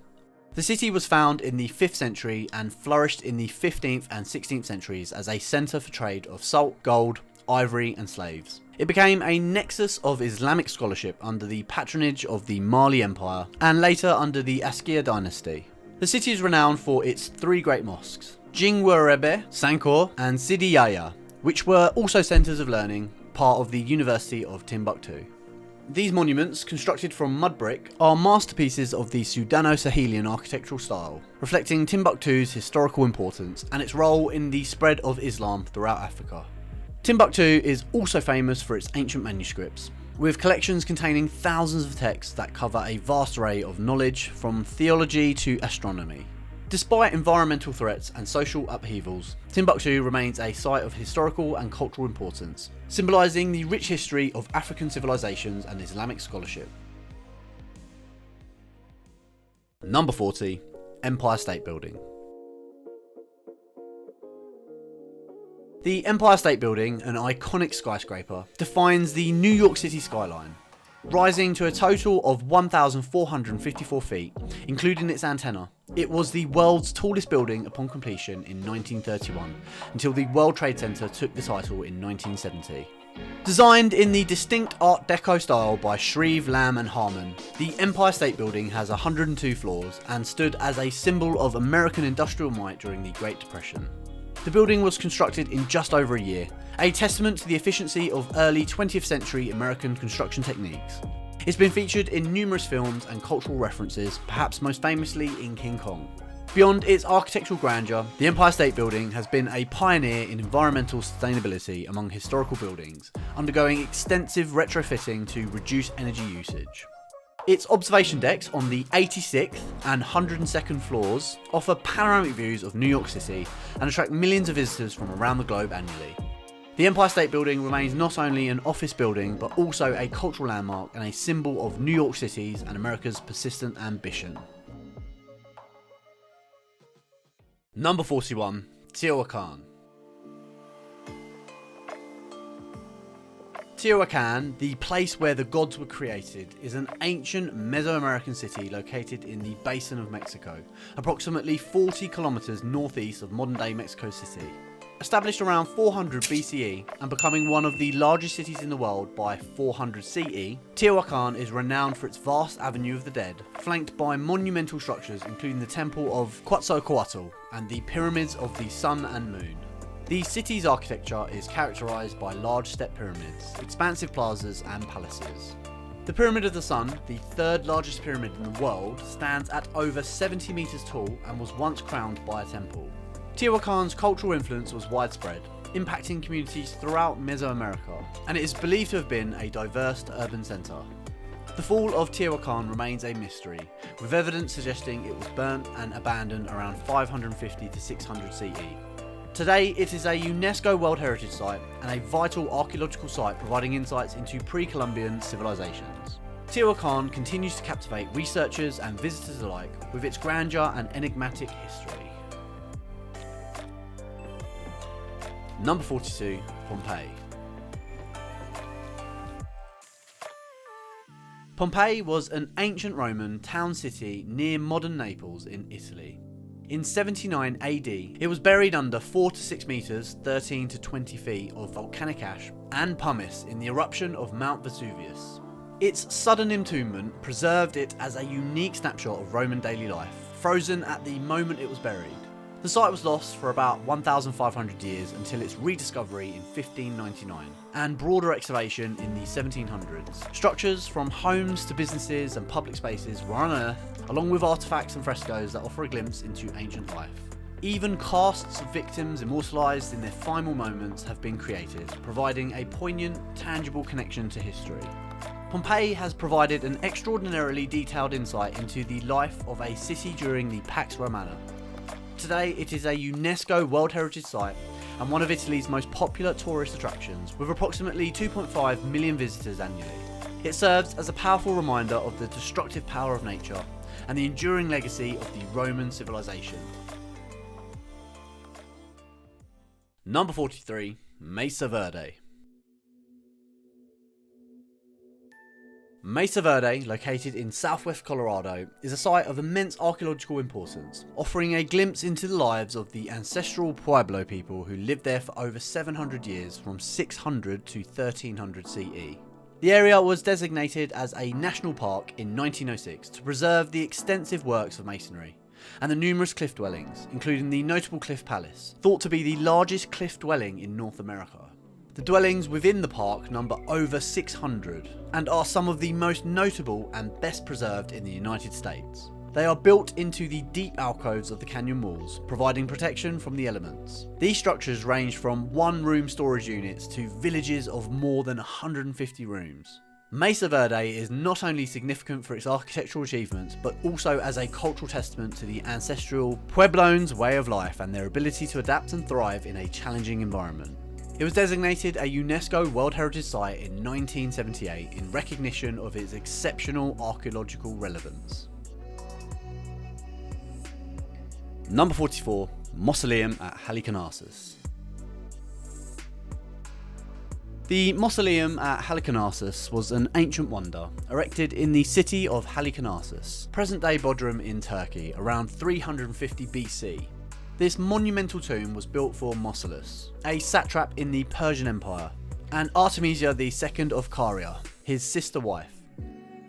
The city was found in the 5th century and flourished in the 15th and 16th centuries as a centre for trade of salt, gold, ivory and slaves. It became a nexus of Islamic scholarship under the patronage of the Mali Empire and later under the Askir dynasty. The city is renowned for its 3 great mosques, Jingwerebe, Sankor and Sidi Yahya, which were also centres of learning, part of the University of Timbuktu. These monuments, constructed from mud brick, are masterpieces of the Sudano-Sahelian architectural style, reflecting Timbuktu's historical importance and its role in the spread of Islam throughout Africa. Timbuktu is also famous for its ancient manuscripts, with collections containing thousands of texts that cover a vast array of knowledge from theology to astronomy. Despite environmental threats and social upheavals, Timbuktu remains a site of historical and cultural importance, symbolising the rich history of African civilizations and Islamic scholarship. Number 40. Empire State Building. The Empire State Building, an iconic skyscraper, defines the New York City skyline. Rising to a total of 1,454 feet, including its antenna, it was the world's tallest building upon completion in 1931, until the World Trade Center took the title in 1970. Designed in the distinct Art Deco style by Shreve, Lamb and Harmon, the Empire State Building has 102 floors and stood as a symbol of American industrial might during the Great Depression. The building was constructed in just over a year, a testament to the efficiency of early 20th century American construction techniques. It's been featured in numerous films and cultural references, perhaps most famously in King Kong. Beyond its architectural grandeur, the Empire State Building has been a pioneer in environmental sustainability among historical buildings, undergoing extensive retrofitting to reduce energy usage. Its observation decks on the 86th and 102nd floors offer panoramic views of New York City and attract millions of visitors from around the globe annually. The Empire State Building remains not only an office building but also a cultural landmark and a symbol of New York City's and America's persistent ambition. Number 41. Teotihuacan. Teotihuacan, the place where the gods were created, is an ancient Mesoamerican city located in the basin of Mexico, approximately 40 kilometers northeast of modern-day Mexico City. Established around 400 BCE and becoming one of the largest cities in the world by 400 CE, Teotihuacan is renowned for its vast Avenue of the Dead, flanked by monumental structures including the Temple of Quetzalcoatl and the Pyramids of the Sun and Moon. The city's architecture is characterised by large step pyramids, expansive plazas and palaces. The Pyramid of the Sun, the third largest pyramid in the world, stands at over 70 metres tall and was once crowned by a temple. Teotihuacan's cultural influence was widespread, impacting communities throughout Mesoamerica, and it is believed to have been a diverse urban centre. The fall of Teotihuacan remains a mystery, with evidence suggesting it was burnt and abandoned around 550 to 600 CE. Today, it is a UNESCO World Heritage Site and a vital archaeological site providing insights into pre-Columbian civilizations. Teotihuacan continues to captivate researchers and visitors alike with its grandeur and enigmatic history. Number 42. Pompeii. Pompeii was an ancient Roman town-city near modern Naples in Italy. In 79 AD, it was buried under 4 to 6 metres, 13 to 20 feet of volcanic ash and pumice in the eruption of Mount Vesuvius. Its sudden entombment preserved it as a unique snapshot of Roman daily life, frozen at the moment it was buried. The site was lost for about 1,500 years until its rediscovery in 1599 and broader excavation in the 1700s. Structures from homes to businesses and public spaces were unearthed, along with artefacts and frescoes that offer a glimpse into ancient life. Even casts of victims immortalised in their final moments have been created, providing a poignant, tangible connection to history. Pompeii has provided an extraordinarily detailed insight into the life of a city during the Pax Romana. Today, it is a UNESCO World Heritage Site and one of Italy's most popular tourist attractions, with approximately 2.5 million visitors annually. It serves as a powerful reminder of the destructive power of nature and the enduring legacy of the Roman civilization. Number 43. Mesa Verde. Mesa Verde, located in southwest Colorado, is a site of immense archaeological importance, offering a glimpse into the lives of the ancestral Pueblo people who lived there for over 700 years from 600 to 1300 CE. The area was designated as a national park in 1906 to preserve the extensive works of masonry and the numerous cliff dwellings, including the notable Cliff Palace, thought to be the largest cliff dwelling in North America. The dwellings within the park number over 600 and are some of the most notable and best preserved in the United States. They are built into the deep alcoves of the canyon walls, providing protection from the elements. These structures range from one-room storage units to villages of more than 150 rooms. Mesa Verde is not only significant for its architectural achievements, but also as a cultural testament to the ancestral Puebloans' way of life and their ability to adapt and thrive in a challenging environment. It was designated a UNESCO World Heritage Site in 1978 in recognition of its exceptional archaeological relevance. Number 44, Mausoleum at Halicarnassus. The Mausoleum at Halicarnassus was an ancient wonder, erected in the city of Halicarnassus, present-day Bodrum in Turkey, around 350 BC. This monumental tomb was built for Mausolus, a satrap in the Persian Empire, and Artemisia II of Caria, his sister wife.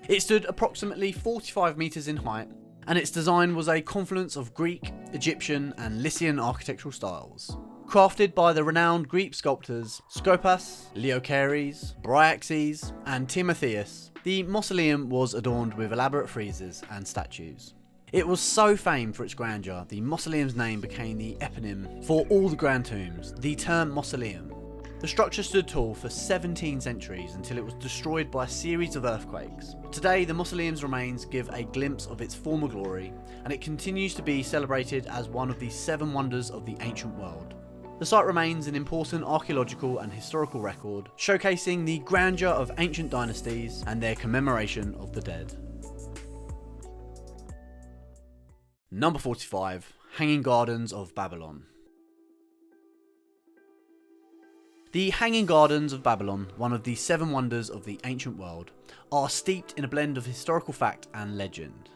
It stood approximately 45 metres in height, and its design was a confluence of Greek, Egyptian and Lycian architectural styles. Crafted by the renowned Greek sculptors Scopas, Leochares, Bryaxes and Timotheus, the mausoleum was adorned with elaborate friezes and statues. It was so famed for its grandeur, the mausoleum's name became the eponym for all the grand tombs, the term mausoleum. The structure stood tall for 17 centuries until it was destroyed by a series of earthquakes. Today, the mausoleum's remains give a glimpse of its former glory, and it continues to be celebrated as one of the 7 wonders of the ancient world. The site remains an important archaeological and historical record, showcasing the grandeur of ancient dynasties and their commemoration of the dead. Number 45, Hanging Gardens of Babylon. The Hanging Gardens of Babylon, one of the 7 wonders of the ancient world, are steeped in a blend of historical fact and legend.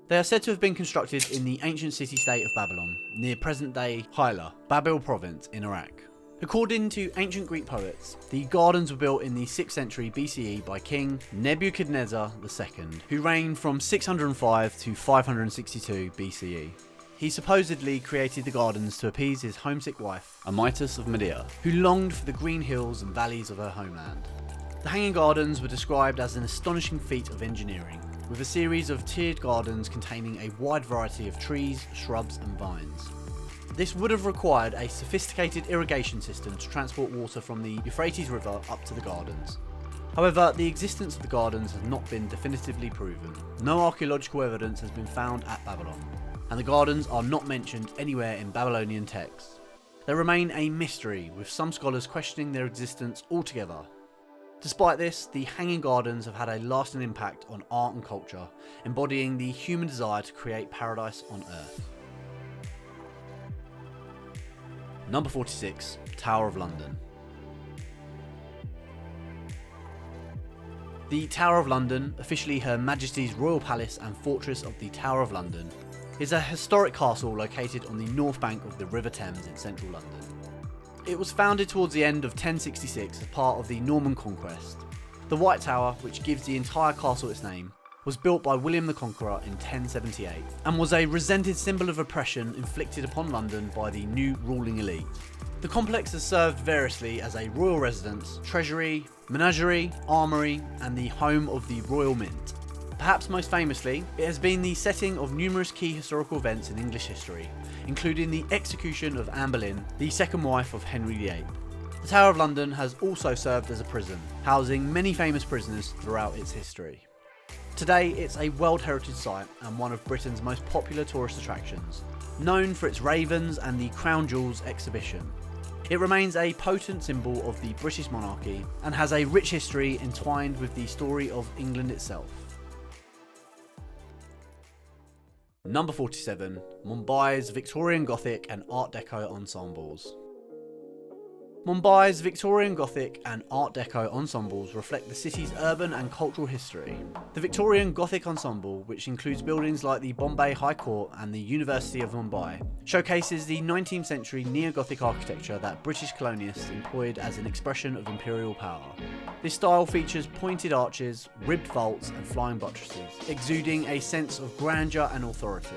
They are said to have been constructed in the ancient city-state of Babylon, near present-day Hilla, Babil province in Iraq. According to ancient Greek poets, the gardens were built in the 6th century BCE by King Nebuchadnezzar II, who reigned from 605 to 562 BCE. He supposedly created the gardens to appease his homesick wife, Amytas of Medea, who longed for the green hills and valleys of her homeland. The Hanging Gardens were described as an astonishing feat of engineering, with a series of tiered gardens containing a wide variety of trees, shrubs and vines. This would have required a sophisticated irrigation system to transport water from the Euphrates River up to the gardens. However, the existence of the gardens has not been definitively proven. No archaeological evidence has been found at Babylon, and the gardens are not mentioned anywhere in Babylonian texts. They remain a mystery, with some scholars questioning their existence altogether. Despite this, the Hanging Gardens have had a lasting impact on art and culture, embodying the human desire to create paradise on Earth. Number 46, Tower of London. The Tower of London, officially Her Majesty's Royal Palace and Fortress of the Tower of London, is a historic castle located on the north bank of the River Thames in central London. It was founded towards the end of 1066 as part of the Norman Conquest. The White Tower, which gives the entire castle its name, was built by William the Conqueror in 1078 and was a resented symbol of oppression inflicted upon London by the new ruling elite. The complex has served variously as a royal residence, treasury, menagerie, armoury and the home of the Royal Mint. Perhaps most famously, it has been the setting of numerous key historical events in English history, including the execution of Anne Boleyn, the second wife of Henry VIII. The Tower of London has also served as a prison, housing many famous prisoners throughout its history. Today, it's a World Heritage Site and one of Britain's most popular tourist attractions, known for its ravens and the Crown Jewels exhibition. It remains a potent symbol of the British monarchy and has a rich history entwined with the story of England itself. Number 47, Mumbai's Victorian Gothic and Art Deco ensembles. Mumbai's Victorian Gothic and Art Deco ensembles reflect the city's urban and cultural history. The Victorian Gothic ensemble, which includes buildings like the Bombay High Court and the University of Mumbai, showcases the 19th century neo-Gothic architecture that British colonialists employed as an expression of imperial power. This style features pointed arches, ribbed vaults and flying buttresses, exuding a sense of grandeur and authority.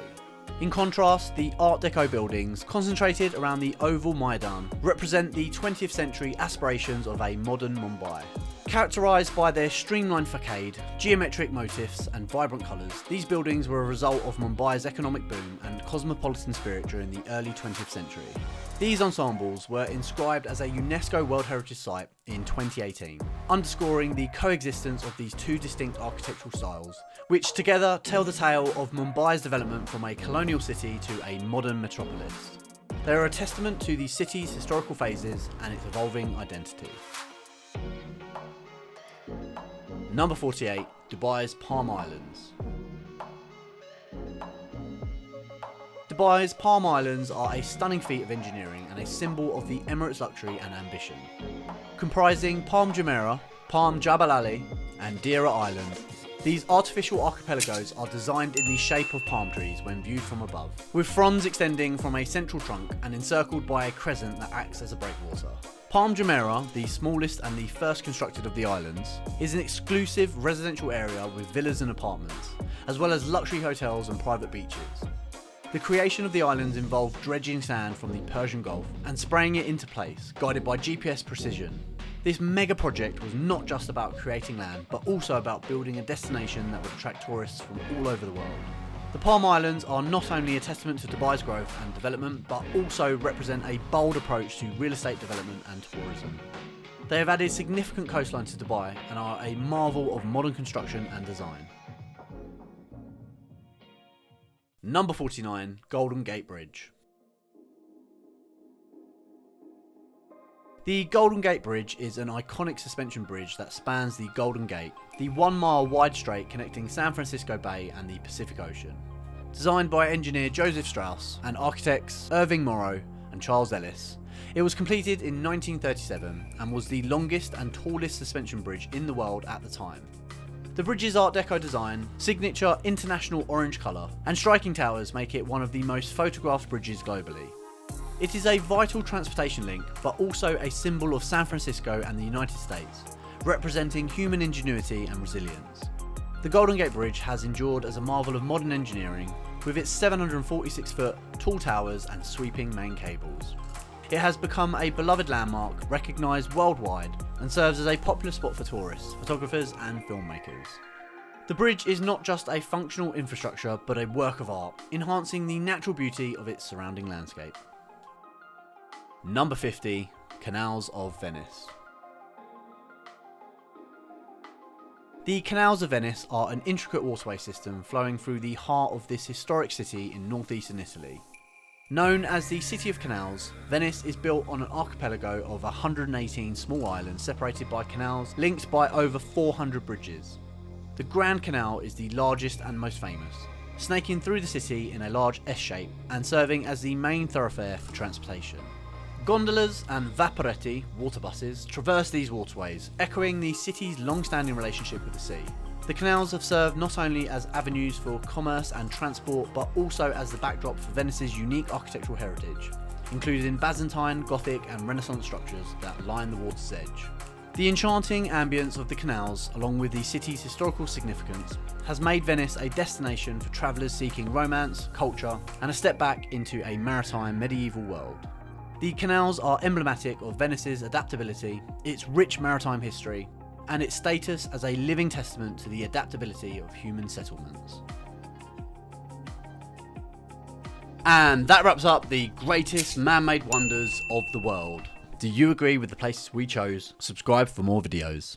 In contrast, the Art Deco buildings, concentrated around the oval Maidan, represent the 20th century aspirations of a modern Mumbai. Characterised by their streamlined facade, geometric motifs and vibrant colours, these buildings were a result of Mumbai's economic boom and cosmopolitan spirit during the early 20th century. These ensembles were inscribed as a UNESCO World Heritage Site in 2018, underscoring the coexistence of these two distinct architectural styles, which together tell the tale of Mumbai's development from a colonial city to a modern metropolis. They are a testament to the city's historical phases and its evolving identity. Number 48, Dubai's Palm Islands. Dubai's Palm Islands are a stunning feat of engineering and a symbol of the Emirates' luxury and ambition. Comprising Palm Jumeirah, Palm Jabal Ali and Deira Island, these artificial archipelagos are designed in the shape of palm trees when viewed from above, with fronds extending from a central trunk and encircled by a crescent that acts as a breakwater. Palm Jumeirah, the smallest and the first constructed of the islands, is an exclusive residential area with villas and apartments, as well as luxury hotels and private beaches. The creation of the islands involved dredging sand from the Persian Gulf and spraying it into place, guided by GPS precision. This mega project was not just about creating land, but also about building a destination that would attract tourists from all over the world. The Palm Islands are not only a testament to Dubai's growth and development, but also represent a bold approach to real estate development and tourism. They have added significant coastline to Dubai and are a marvel of modern construction and design. Number 49, Golden Gate Bridge. The Golden Gate Bridge is an iconic suspension bridge that spans the Golden Gate, the 1 mile wide strait connecting San Francisco Bay and the Pacific Ocean. Designed by engineer Joseph Strauss and architects Irving Morrow and Charles Ellis, it was completed in 1937 and was the longest and tallest suspension bridge in the world at the time. The bridge's Art Deco design, signature international orange colour, and striking towers make it one of the most photographed bridges globally. It is a vital transportation link, but also a symbol of San Francisco and the United States, representing human ingenuity and resilience. The Golden Gate Bridge has endured as a marvel of modern engineering, with its 746-foot tall towers and sweeping main cables. It has become a beloved landmark, recognised worldwide, and serves as a popular spot for tourists, photographers and filmmakers. The bridge is not just a functional infrastructure, but a work of art, enhancing the natural beauty of its surrounding landscape. Number 50, Canals of Venice. The Canals of Venice are an intricate waterway system flowing through the heart of this historic city in northeastern Italy. Known as the City of Canals, Venice is built on an archipelago of 118 small islands separated by canals linked by over 400 bridges. The Grand Canal is the largest and most famous, snaking through the city in a large S-shape and serving as the main thoroughfare for transportation. Gondolas and vaporetti, water buses, traverse these waterways, echoing the city's long-standing relationship with the sea. The canals have served not only as avenues for commerce and transport, but also as the backdrop for Venice's unique architectural heritage, including Byzantine, Gothic and Renaissance structures that line the water's edge. The enchanting ambience of the canals, along with the city's historical significance, has made Venice a destination for travellers seeking romance, culture, and a step back into a maritime medieval world. The canals are emblematic of Venice's adaptability, its rich maritime history, and its status as a living testament to the adaptability of human settlements. And that wraps up the greatest man-made wonders of the world. Do you agree with the places we chose? Subscribe for more videos.